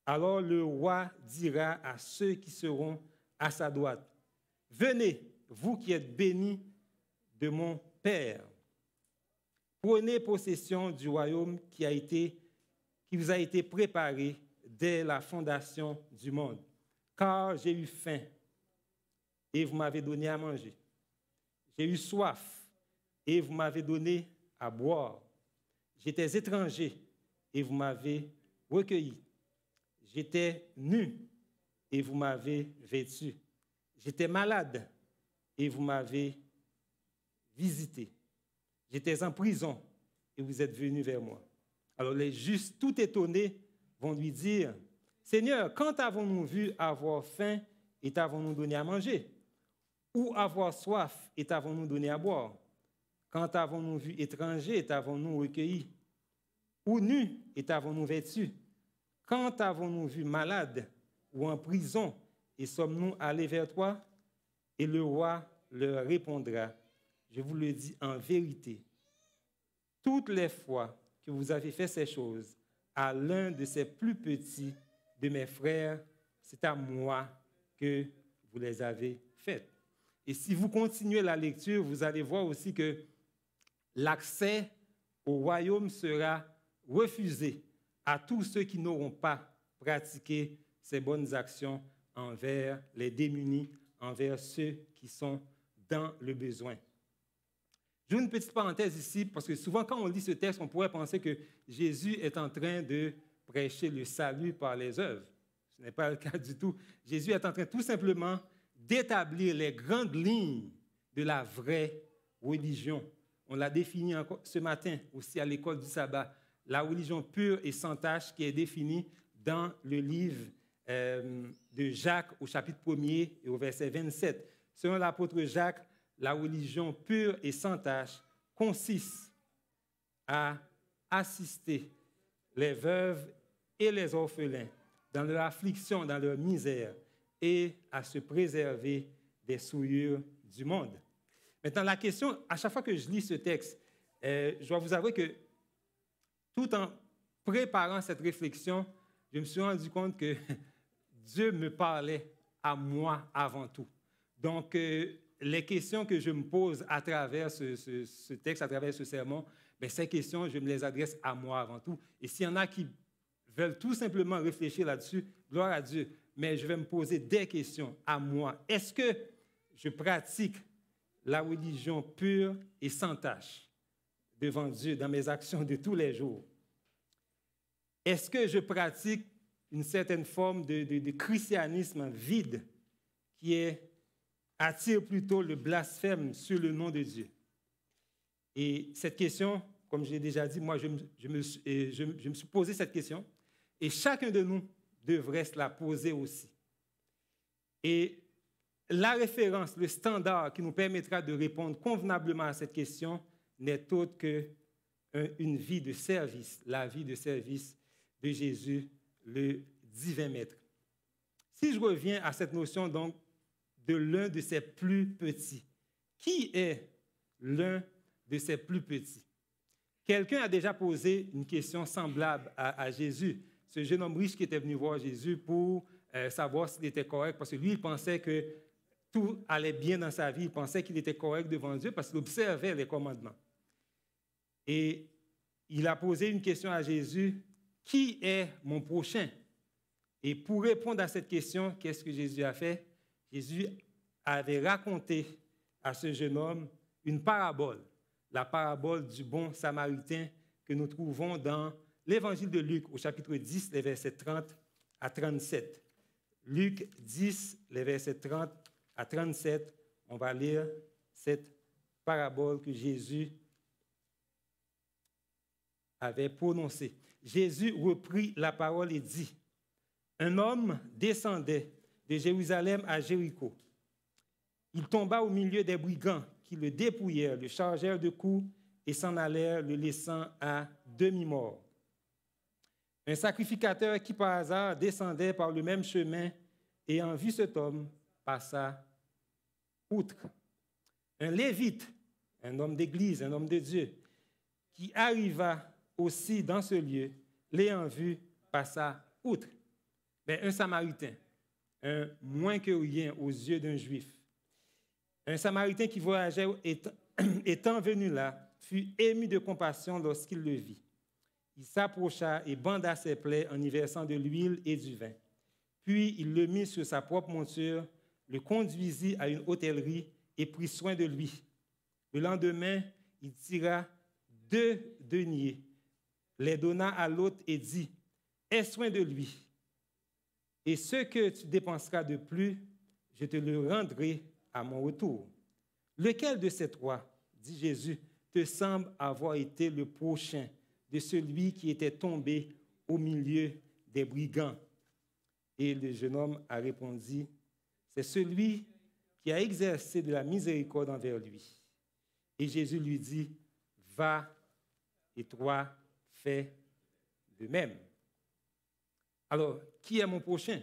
Alors le roi dira à ceux qui seront à sa droite, « Venez, vous qui êtes bénis de mon Père, prenez possession du royaume qui vous a été préparé dès la fondation du monde. Car j'ai eu faim et vous m'avez donné à manger. J'ai eu soif et vous m'avez donné à boire. J'étais étranger et vous m'avez recueilli. J'étais nu et vous m'avez vêtu. J'étais malade et vous m'avez visité. J'étais en prison et vous êtes venus vers moi. » Alors les justes, tout étonnés, vont lui dire, « Seigneur, quand avons-nous vu avoir faim et t'avons-nous donné à manger? Ou avoir soif et t'avons-nous donné à boire? Quand avons-nous vu étranger et t'avons-nous recueilli? Ou nu et t'avons-nous vêtu? Quand avons-nous vu malade ou en prison et sommes-nous allés vers toi? » Et le roi leur répondra, « Je vous le dis en vérité, toutes les fois que vous avez fait ces choses à l'un de ces plus petits de mes frères, c'est à moi que vous les avez faites. » Et si vous continuez la lecture, vous allez voir aussi que l'accès au royaume sera refusé à tous ceux qui n'auront pas pratiqué ces bonnes actions envers les démunis, envers ceux qui sont dans le besoin. J'ouvre une petite parenthèse ici, parce que souvent, quand on lit ce texte, on pourrait penser que Jésus est en train de prêcher le salut par les œuvres. Ce n'est pas le cas du tout. Jésus est en train tout simplement d'établir les grandes lignes de la vraie religion. On l'a défini ce matin aussi à l'école du sabbat. La religion pure et sans tache qui est définie dans le livre de Jacques au chapitre 1er et au verset 27. Selon l'apôtre Jacques, la religion pure et sans tache consiste à assister les veuves et les orphelins dans leur affliction, dans leur misère, et à se préserver des souillures du monde. Maintenant, la question, à chaque fois que je lis ce texte, je dois vous avouer que tout en préparant cette réflexion, je me suis rendu compte que Dieu me parlait à moi avant tout. Donc, les questions que je me pose à travers ce texte, à travers ce sermon, bien, ces questions, je me les adresse à moi avant tout. Et s'il y en a qui veulent tout simplement réfléchir là-dessus, gloire à Dieu. Mais je vais me poser des questions à moi. Est-ce que je pratique la religion pure et sans tache devant Dieu dans mes actions de tous les jours? Est-ce que je pratique une certaine forme de christianisme vide qui attire plutôt le blasphème sur le nom de Dieu? Et cette question, comme je l'ai déjà dit, moi, je me suis posé cette question, et chacun de nous devrait se la poser aussi. Et la référence, le standard qui nous permettra de répondre convenablement à cette question n'est autre qu'une vie de service, la vie de service de Jésus, le divin maître. Si je reviens à cette notion donc de l'un de ses plus petits, qui est l'un de ses plus petits? Quelqu'un a déjà posé une question semblable à Jésus, ce jeune homme riche qui était venu voir Jésus pour savoir s'il était correct, parce que lui, il pensait que tout allait bien dans sa vie, il pensait qu'il était correct devant Dieu parce qu'il observait les commandements. Et il a posé une question à Jésus, « Qui est mon prochain ?» Et pour répondre à cette question, qu'est-ce que Jésus a fait? Jésus avait raconté à ce jeune homme une parabole, la parabole du bon samaritain que nous trouvons dans l'Évangile de Luc au chapitre 10, les versets 30 à 37. Luc 10, les versets 30 à 37, on va lire cette parabole que Jésus avait prononcée. Jésus reprit la parole et dit, « Un homme descendait de Jérusalem à Jéricho. Il tomba au milieu des brigands qui le dépouillèrent, le chargèrent de coups et s'en allèrent, le laissant à demi-mort. Un sacrificateur qui par hasard descendait par le même chemin, ayant vu cet homme, passa outre. Un lévite, un homme d'église, un homme de Dieu, qui arriva aussi dans ce lieu, l'ayant vu, passa outre. Mais un samaritain, un moins que rien aux yeux d'un juif, un samaritain qui voyageait étant venu là, fut ému de compassion lorsqu'il le vit. Il s'approcha et banda ses plaies en y versant de l'huile et du vin. Puis il le mit sur sa propre monture, le conduisit à une hôtellerie et prit soin de lui. Le lendemain, il tira 2 deniers, les donna à l'hôte et dit, « Aie soin de lui, et ce que tu dépenseras de plus, je te le rendrai à mon retour. » Lequel de ces 3, dit Jésus, te semble avoir été le prochain de celui qui était tombé au milieu des brigands? Et le jeune homme a répondu, c'est celui qui a exercé de la miséricorde envers lui. Et Jésus lui dit, va et toi fais de même. Alors, qui est mon prochain?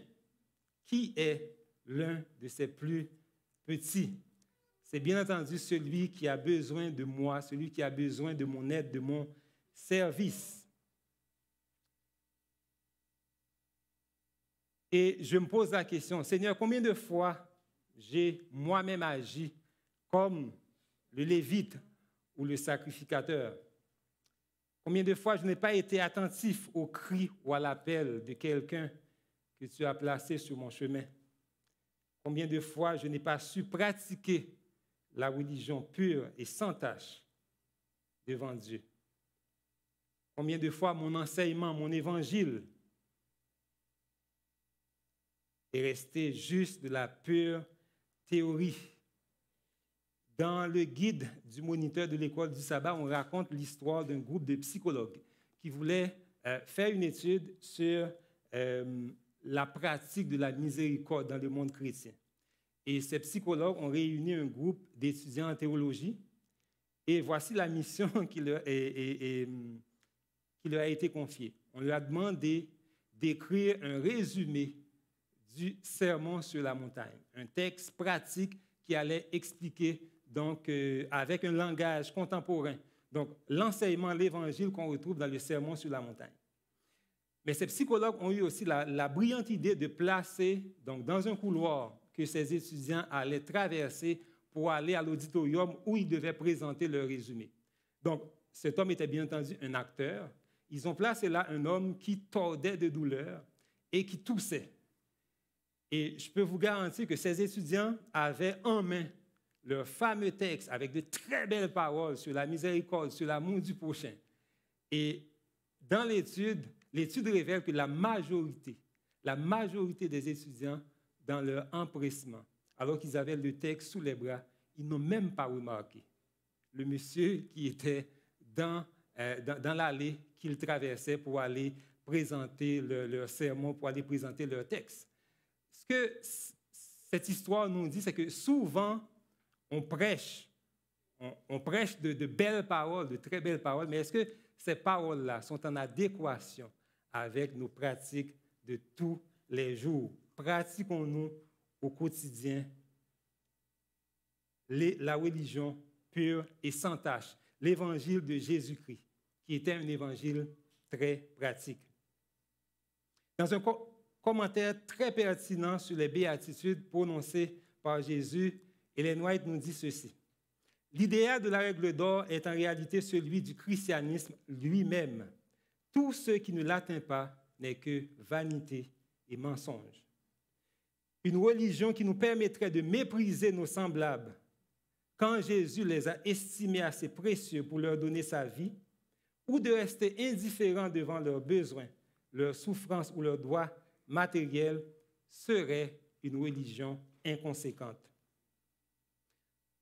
Qui est l'un de ses plus petits? C'est bien entendu celui qui a besoin de moi, celui qui a besoin de mon aide, de mon service. Et je me pose la question, Seigneur, combien de fois j'ai moi-même agi comme le lévite ou le sacrificateur? Combien de fois je n'ai pas été attentif au cri ou à l'appel de quelqu'un que tu as placé sur mon chemin? Combien de fois je n'ai pas su pratiquer la religion pure et sans tache devant Dieu. Combien de fois mon enseignement, mon évangile est resté juste de la pure théorie. Dans le guide du moniteur de l'école du sabbat, on raconte l'histoire d'un groupe de psychologues qui voulaient faire une étude sur la pratique de la miséricorde dans le monde chrétien. Et ces psychologues ont réuni un groupe d'étudiants en théologie et voici la mission qui leur a été confiée. On leur a demandé d'écrire un résumé du sermon sur la montagne, un texte pratique qui allait expliquer donc, avec un langage contemporain, donc l'enseignement, l'évangile qu'on retrouve dans le sermon sur la montagne. Mais ces psychologues ont eu aussi la brillante idée de placer donc, dans un couloir que ces étudiants allaient traverser pour aller à l'auditorium où ils devaient présenter leur résumé. Donc, cet homme était bien entendu un acteur. Ils ont placé là un homme qui tordait de douleur et qui toussait. Et je peux vous garantir que ces étudiants avaient en main leur fameux texte avec de très belles paroles sur la miséricorde, sur l'amour du prochain. Et dans l'étude révèle que la majorité des étudiants, dans leur empressement, alors qu'ils avaient le texte sous les bras, ils n'ont même pas remarqué le monsieur qui était dans l'allée qu'ils traversaient pour aller présenter leur sermon, pour aller présenter leur texte. Ce que cette histoire nous dit, c'est que souvent, on prêche de belles paroles, de très belles paroles, mais est-ce que ces paroles-là sont en adéquation avec nos pratiques de tous les jours? Pratiquons-nous au quotidien la religion pure et sans tache, l'évangile de Jésus-Christ, qui était un évangile très pratique. Dans un commentaire très pertinent sur les béatitudes prononcées par Jésus, Ellen White nous dit ceci. L'idéal de la règle d'or est en réalité celui du christianisme lui-même. Tout ce qui ne l'atteint pas n'est que vanité et mensonge. Une religion qui nous permettrait de mépriser nos semblables quand Jésus les a estimés assez précieux pour leur donner sa vie, ou de rester indifférents devant leurs besoins, leurs souffrances ou leurs droits matériels, serait une religion inconséquente.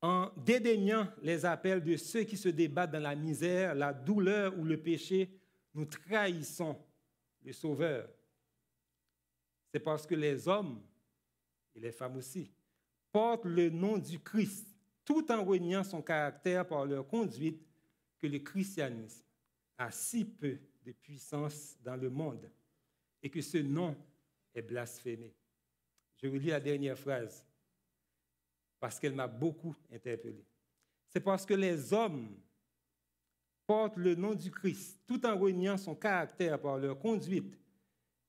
En dédaignant les appels de ceux qui se débattent dans la misère, la douleur ou le péché, nous trahissons le Sauveur. C'est parce que les hommes, et les femmes aussi, portent le nom du Christ, tout en reniant son caractère par leur conduite, que le christianisme a si peu de puissance dans le monde et que ce nom est blasphémé. Je relis la dernière phrase parce qu'elle m'a beaucoup interpellé. C'est parce que les hommes portent le nom du Christ tout en reniant son caractère par leur conduite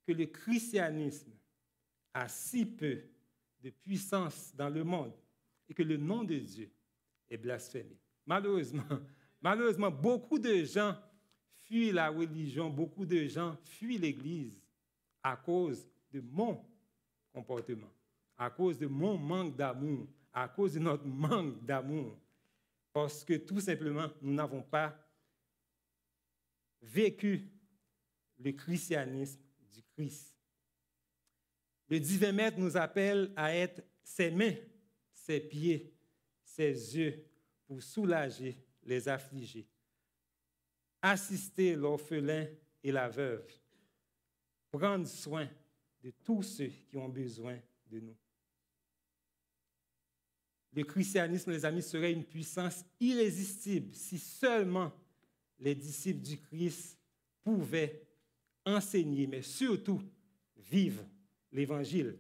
que le christianisme a si peu de puissance dans le monde et que le nom de Dieu est blasphémé. Malheureusement, beaucoup de gens fuient la religion, beaucoup de gens fuient l'Église à cause de mon comportement, à cause de mon manque d'amour, à cause de notre manque d'amour, parce que tout simplement, nous n'avons pas vécu le christianisme du Christ. Le divin Maître nous appelle à être ses mains, ses pieds, ses yeux pour soulager les affligés, assister l'orphelin et la veuve, prendre soin de tous ceux qui ont besoin de nous. Le christianisme, les amis, serait une puissance irrésistible si seulement les disciples du Christ pouvaient enseigner, mais surtout vivre l'Évangile.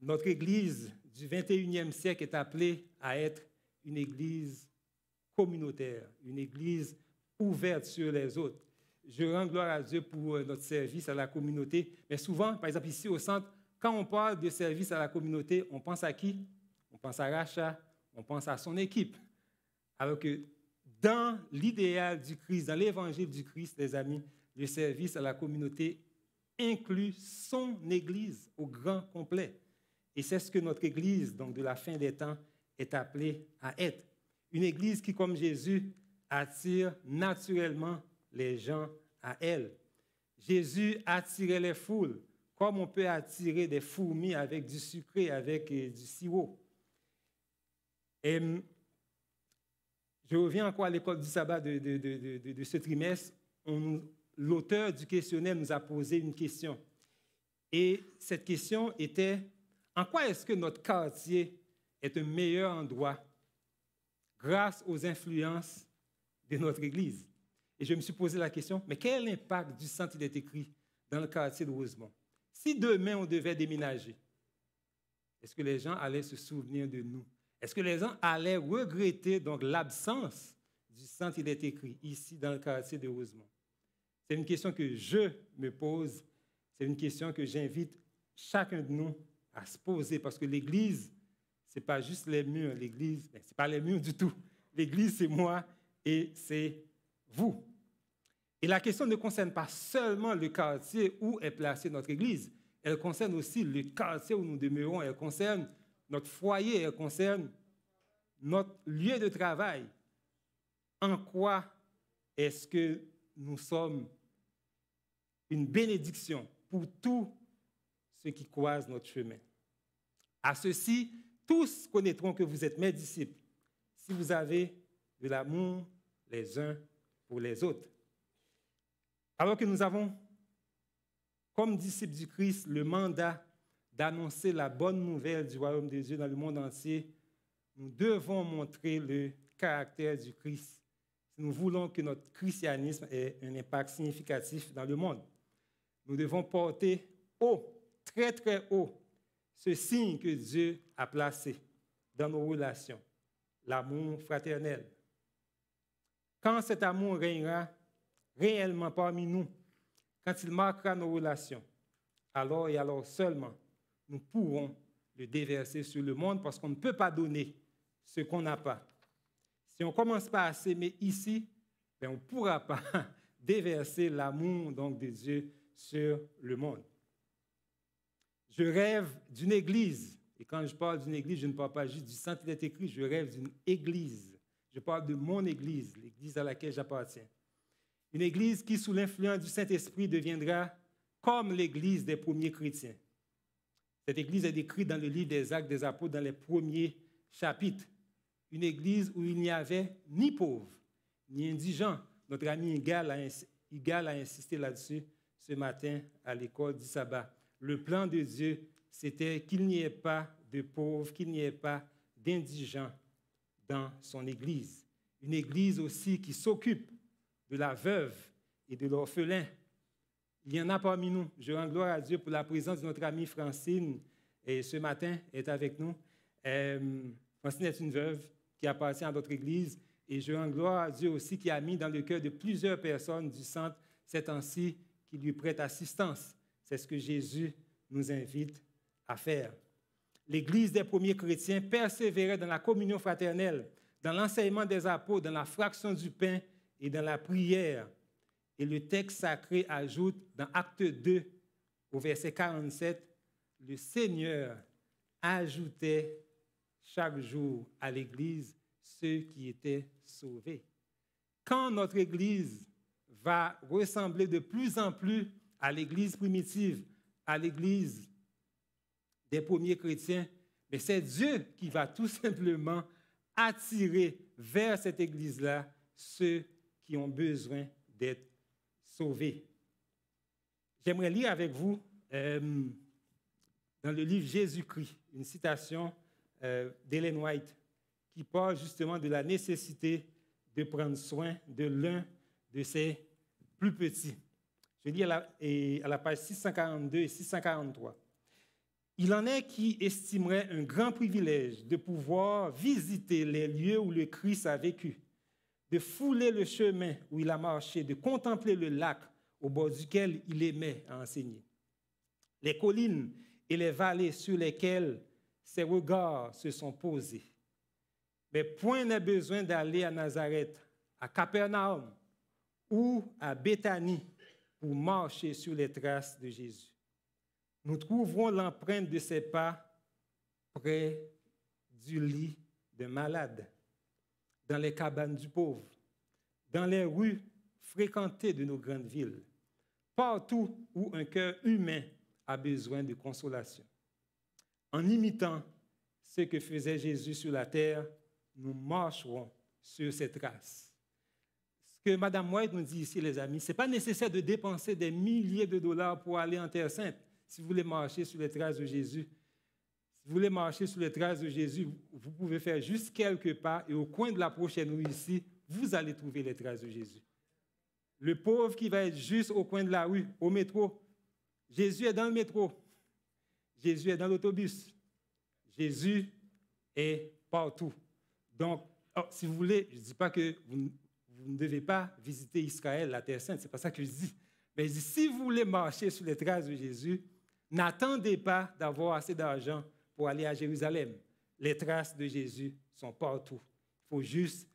Notre Église du 21e siècle est appelée à être une Église communautaire, une Église ouverte sur les autres. Je rends gloire à Dieu pour notre service à la communauté, mais souvent, par exemple ici au centre, quand on parle de service à la communauté, on pense à qui? On pense à Racha, on pense à son équipe. Alors que dans l'idéal du Christ, dans l'évangile du Christ, les amis, le service à la communauté inclut son Église au grand complet. Et c'est ce que notre Église, donc de la fin des temps, est appelée à être. Une Église qui, comme Jésus, attire naturellement les gens à elle. Jésus attirait les foules, comme on peut attirer des fourmis avec du sucré, avec du sirop. Et je reviens encore à l'école du sabbat de ce trimestre. L'auteur du questionnaire nous a posé une question. Et cette question était, en quoi est-ce que notre quartier est un meilleur endroit grâce aux influences de notre Église? Et je me suis posé la question, mais quel est l'impact du Centre Il est écrit dans le quartier de Rosemont? Si demain on devait déménager, est-ce que les gens allaient se souvenir de nous? Est-ce que les gens allaient regretter donc l'absence du Centre Il est écrit ici dans le quartier de Rosemont? C'est une question que je me pose, c'est une question que j'invite chacun de nous à se poser, parce que l'Église, ce n'est pas juste les murs, l'Église, ce n'est pas les murs du tout. L'Église, c'est moi et c'est vous. Et la question ne concerne pas seulement le quartier où est placée notre Église, elle concerne aussi le quartier où nous demeurons, elle concerne notre foyer, elle concerne notre lieu de travail. En quoi est-ce que nous sommes une bénédiction pour tous ceux qui croisent notre chemin? À ceux-ci, tous connaîtront que vous êtes mes disciples, si vous avez de l'amour les uns pour les autres. Alors que nous avons, comme disciples du Christ, le mandat d'annoncer la bonne nouvelle du royaume de Dieu dans le monde entier, nous devons montrer le caractère du Christ si nous voulons que notre christianisme ait un impact significatif dans le monde. Nous devons porter haut, très très haut, ce signe que Dieu a placé dans nos relations, l'amour fraternel. Quand cet amour régnera réellement parmi nous, quand il marquera nos relations, alors et alors seulement, nous pourrons le déverser sur le monde, parce qu'on ne peut pas donner ce qu'on n'a pas. Si on ne commence pas à s'aimer ici, on ne pourra pas déverser l'amour donc, de Dieu sur le monde. Je rêve d'une église. Et quand je parle d'une église, je ne parle pas juste du Centre Il est écrit, je rêve d'une église. Je parle de mon église, l'église à laquelle j'appartiens. Une église qui, sous l'influence du Saint-Esprit, deviendra comme l'église des premiers chrétiens. Cette église est décrite dans le livre des Actes des Apôtres, dans les premiers chapitres. Une église où il n'y avait ni pauvres, ni indigents. Notre ami Igal a insisté là-dessus ce matin à l'école du sabbat. Le plan de Dieu, c'était qu'il n'y ait pas de pauvres, qu'il n'y ait pas d'indigents dans son église. Une église aussi qui s'occupe de la veuve et de l'orphelin. Il y en a parmi nous. Je rends gloire à Dieu pour la présence de notre amie Francine, et ce matin, elle est avec nous. Francine est une veuve qui appartient à notre église, et je rends gloire à Dieu aussi qui a mis dans le cœur de plusieurs personnes du centre ces temps-ci qui lui prêtent assistance. C'est ce que Jésus nous invite à faire. L'Église des premiers chrétiens persévérait dans la communion fraternelle, dans l'enseignement des apôtres, dans la fraction du pain et dans la prière. Et le texte sacré ajoute dans Acte 2, au verset 47, « Le Seigneur ajoutait chaque jour à l'Église ceux qui étaient sauvés. » Quand notre Église va ressembler de plus en plus à l'Église primitive, à l'Église des premiers chrétiens, mais c'est Dieu qui va tout simplement attirer vers cette Église-là ceux qui ont besoin d'être sauvés. J'aimerais lire avec vous dans le livre Jésus-Christ, une citation d'Ellen White qui parle justement de la nécessité de prendre soin de l'un de ses plus petits. Je lis à la page 642 et 643. « Il en est qui estimerait un grand privilège de pouvoir visiter les lieux où le Christ a vécu, de fouler le chemin où il a marché, de contempler le lac au bord duquel il aimait à enseigner, les collines et les vallées sur lesquelles ses regards se sont posés. Mais point n'est besoin d'aller à Nazareth, à Capernaum ou à Béthanie pour marcher sur les traces de Jésus. Nous trouverons l'empreinte de ses pas près du lit d'un malade, dans les cabanes du pauvre, dans les rues fréquentées de nos grandes villes, partout où un cœur humain a besoin de consolation. En imitant ce que faisait Jésus sur la terre, nous marcherons sur ses traces. Ce que Mme White nous dit ici, les amis, ce n'est pas nécessaire de dépenser des milliers de dollars pour aller en Terre Sainte si vous voulez marcher sur les traces de Jésus. Si vous voulez marcher sur les traces de Jésus, vous pouvez faire juste quelques pas et au coin de la prochaine rue ici, vous allez trouver les traces de Jésus. Le pauvre qui va être juste au coin de la rue, au métro, Jésus est dans le métro. Jésus est dans l'autobus. Jésus est partout. Donc, si vous voulez, je ne dis pas que vous ne devez pas visiter Israël, la Terre Sainte, ce n'est pas ça que je dis. Mais je dis, si vous voulez marcher sur les traces de Jésus, n'attendez pas d'avoir assez d'argent pour aller à Jérusalem. Les traces de Jésus sont partout. Il faut juste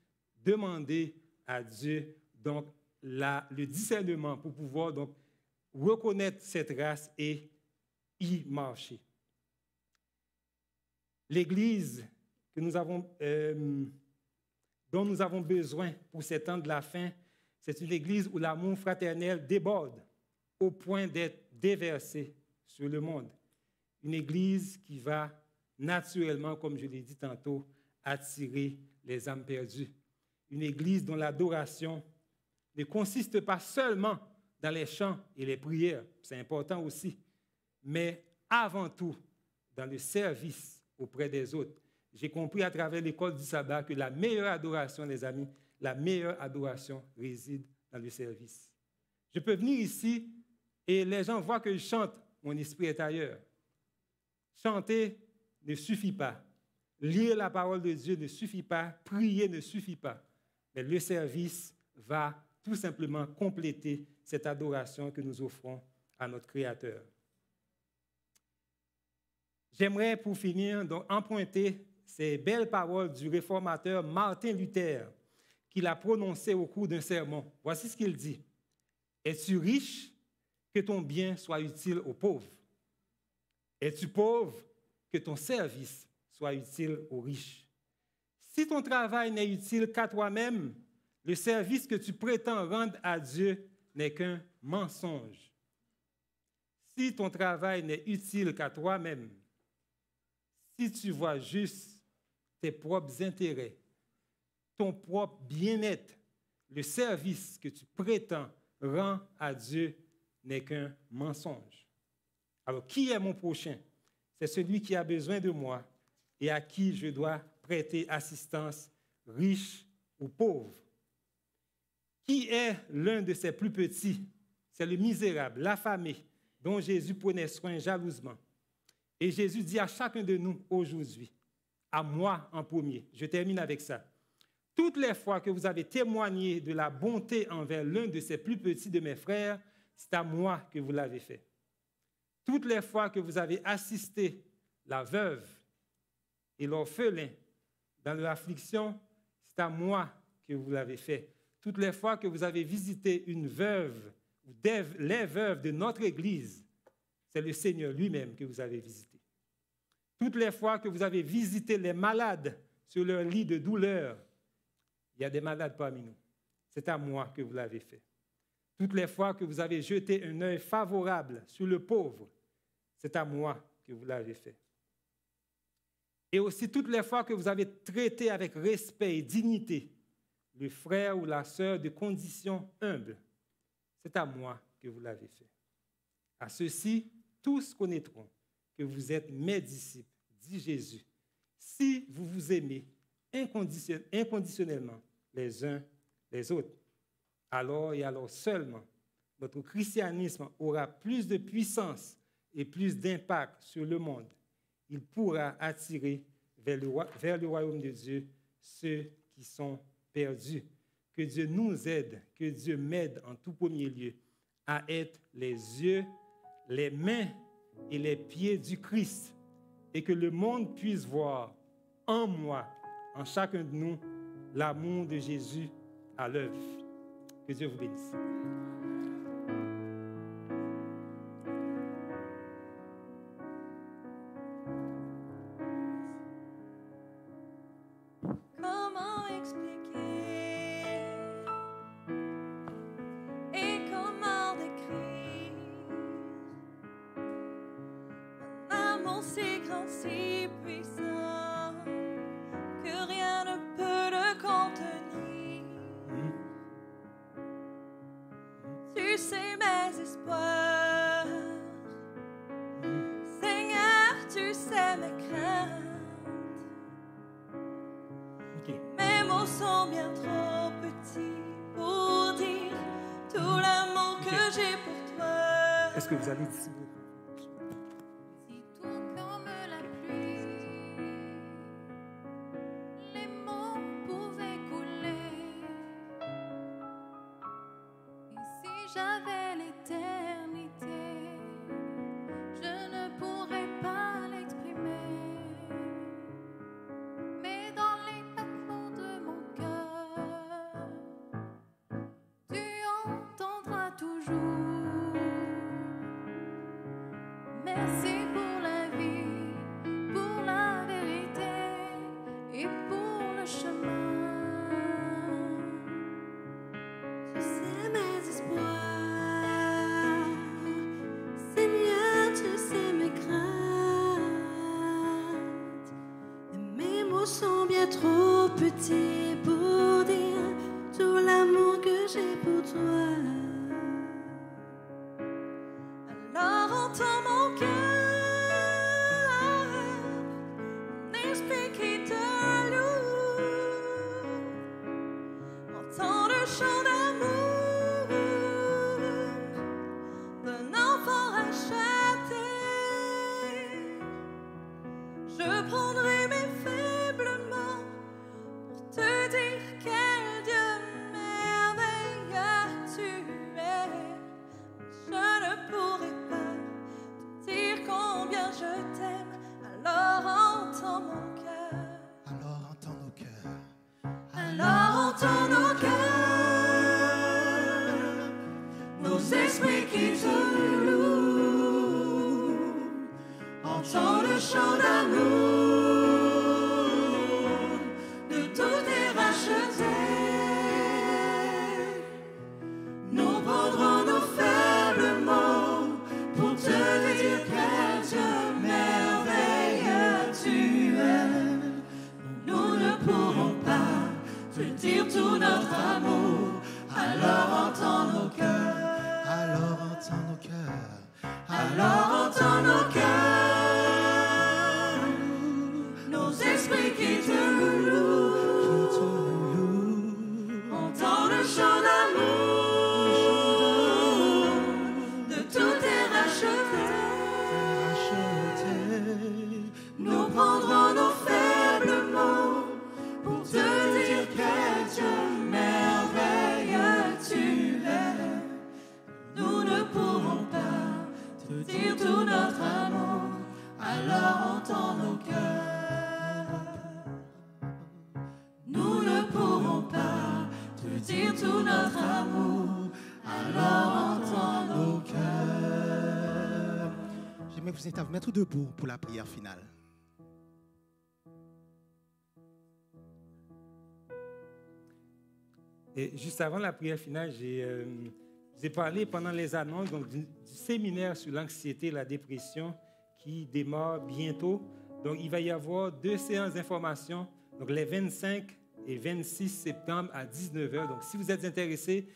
demander à Dieu donc, le discernement pour pouvoir donc, reconnaître ces traces et y marcher. L'Église que nous avons, dont nous avons besoin pour ces temps de la fin, c'est une Église où l'amour fraternel déborde au point d'être déversé sur le monde. Une Église qui va naturellement, comme je l'ai dit tantôt, attirer les âmes perdues. Une Église dont l'adoration ne consiste pas seulement dans les chants et les prières, c'est important aussi, mais avant tout dans le service auprès des autres. J'ai compris à travers l'école du sabbat que la meilleure adoration, les amis, la meilleure adoration réside dans le service. Je peux venir ici et les gens voient que je chante, mon esprit est ailleurs. Chanter ne suffit pas. Lire la parole de Dieu ne suffit pas. Prier ne suffit pas. Mais le service va tout simplement compléter cette adoration que nous offrons à notre Créateur. J'aimerais, pour finir, donc, emprunter ces belles paroles du réformateur Martin Luther qu'il a prononcées au cours d'un sermon. Voici ce qu'il dit. « Es-tu riche? Que ton bien soit utile aux pauvres. Es-tu pauvre? Que ton service soit utile aux riches. Si ton travail n'est utile qu'à toi-même, le service que tu prétends rendre à Dieu n'est qu'un mensonge. Si ton travail n'est utile qu'à toi-même, si tu vois juste tes propres intérêts, ton propre bien-être, le service que tu prétends rendre à Dieu n'est qu'un mensonge. Alors, qui est mon prochain? C'est celui qui a besoin de moi et à qui je dois prêter assistance, riche ou pauvre. Qui est l'un de ses plus petits? C'est le misérable, l'affamé, dont Jésus prenait soin jalousement. Et Jésus dit à chacun de nous aujourd'hui, à moi en premier, je termine avec ça, toutes les fois que vous avez témoigné de la bonté envers l'un de ces plus petits de mes frères, c'est à moi que vous l'avez fait. Toutes les fois que vous avez assisté la veuve et l'orphelin dans leur affliction, c'est à moi que vous l'avez fait. Toutes les fois que vous avez visité une veuve ou les veuves de notre Église, c'est le Seigneur lui-même que vous avez visité. Toutes les fois que vous avez visité les malades sur leur lit de douleur, il y a des malades parmi nous. C'est à moi que vous l'avez fait. Toutes les fois que vous avez jeté un œil favorable sur le pauvre, c'est à moi que vous l'avez fait. Et aussi toutes les fois que vous avez traité avec respect et dignité le frère ou la sœur de condition humble, c'est à moi que vous l'avez fait. À ceux-ci, tous connaîtront que vous êtes mes disciples, dit Jésus, si vous vous aimez inconditionnellement les uns les autres. Alors et alors seulement, notre christianisme aura plus de puissance et plus d'impact sur le monde. Il pourra attirer vers le royaume de Dieu ceux qui sont perdus. Que Dieu nous aide, que Dieu m'aide en tout premier lieu à être les yeux, les mains et les pieds du Christ et que le monde puisse voir en moi, en chacun de nous, l'amour de Jésus à l'œuvre. Que Dieu vous bénisse. expliquer et comment décrire un amour si grand, si puissant que rien ne peut le contenir. Tu sais mes espoirs, Seigneur, tu sais mes craintes. OK. Mes mots sont bien trop petits pour dire tout l'amour que j'ai pour toi. Est-ce que vous allez ici? Si tout comme la pluie, les mots pouvaient couler. Et si j'avais l'éternité, je ne pourrais pas l'exprimer. Mais dans les battements de mon cœur, tu entendras toujours. Merci pour la vie, pour la vérité et pour le chemin. Tu sais mes espoirs, Seigneur, tu sais mes craintes. Et mes mots sont bien trop petits pour dire tout l'amour que j'ai pour toi. Alors entends mon cœur, mon esprit qui te loue. Entends le chant d'amour d'un enfant racheté. Je prendrai mes faibles mots pour te dire quel Dieu merveilleux tu es. Je ne pourrai pas te dire combien je t'aime. Alors entends mon cœur. Alors entends nos cœurs. Alors entends nos cœurs, nos esprits qui te louent. Entends le chant d'amour de tous tes rachetés. Nous prendrons nos faibles mots pour te dire quel Dieu merveilleux tu es. Nous ne pourrons pas te dire tout notre amour. Alors entends nos cœurs. Alors entends nos cœurs. Alors entends nos cœurs, nos esprits qui te louent. Entends le chant d'amour de tous tes rachetés. Nous prendrons nos faibles mots pour te dire quel Dieu merveilleux tu es. Nous ne pourrons pas te dire tout notre amour. Alors entends nos cœurs. Nous ne pourrons pas te dire tout notre amour. Alors entends nos cœurs. J'aimerais vous inviter à vous mettre debout pour la prière finale. Et juste avant la prière finale, j'ai parlé pendant les annonces donc, du séminaire sur l'anxiété et la dépression qui démarre bientôt. Donc, il va y avoir 2 séances d'information, donc les 25 et 26 septembre à 19h. Donc, si vous êtes intéressés,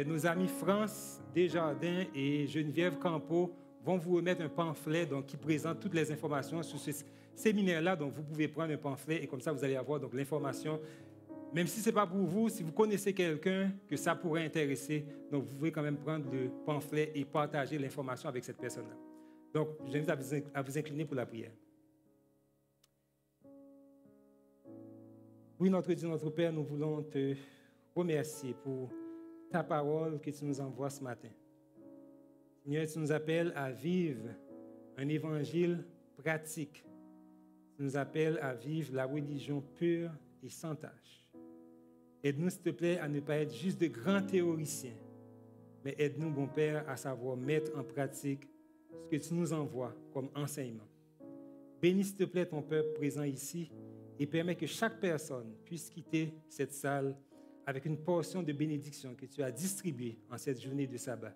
nos amis France Desjardins et Geneviève Campo vont vous remettre un pamphlet donc, qui présente toutes les informations sur ce séminaire-là. Donc, vous pouvez prendre un pamphlet et comme ça, vous allez avoir donc, l'information. Même si ce n'est pas pour vous, si vous connaissez quelqu'un que ça pourrait intéresser, donc vous pouvez quand même prendre le pamphlet et partager l'information avec cette personne-là. Donc, je vous invite à vous incliner pour la prière. Oui, notre Dieu, notre Père, nous voulons te remercier pour ta parole que tu nous envoies ce matin. Seigneur, tu nous appelles à vivre un évangile pratique. Tu nous appelles à vivre la religion pure et sans tâche. Aide-nous, s'il te plaît, à ne pas être juste de grands théoriciens, mais aide-nous, bon Père, à savoir mettre en pratique ce que tu nous envoies comme enseignement. Bénis, s'il te plaît, ton peuple présent ici et permets que chaque personne puisse quitter cette salle avec une portion de bénédiction que tu as distribuée en cette journée de sabbat.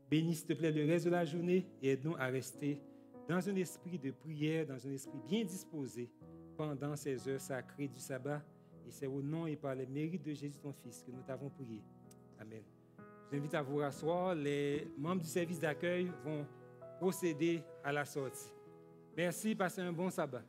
Bénis, s'il te plaît, le reste de la journée et aide-nous à rester dans un esprit de prière, dans un esprit bien disposé pendant ces heures sacrées du sabbat. Et c'est au nom et par les mérites de Jésus, ton Fils, que nous t'avons prié. Amen. Je vous invite à vous rasseoir. Les membres du service d'accueil vont procéder à la sortie. Merci, passez un bon sabbat.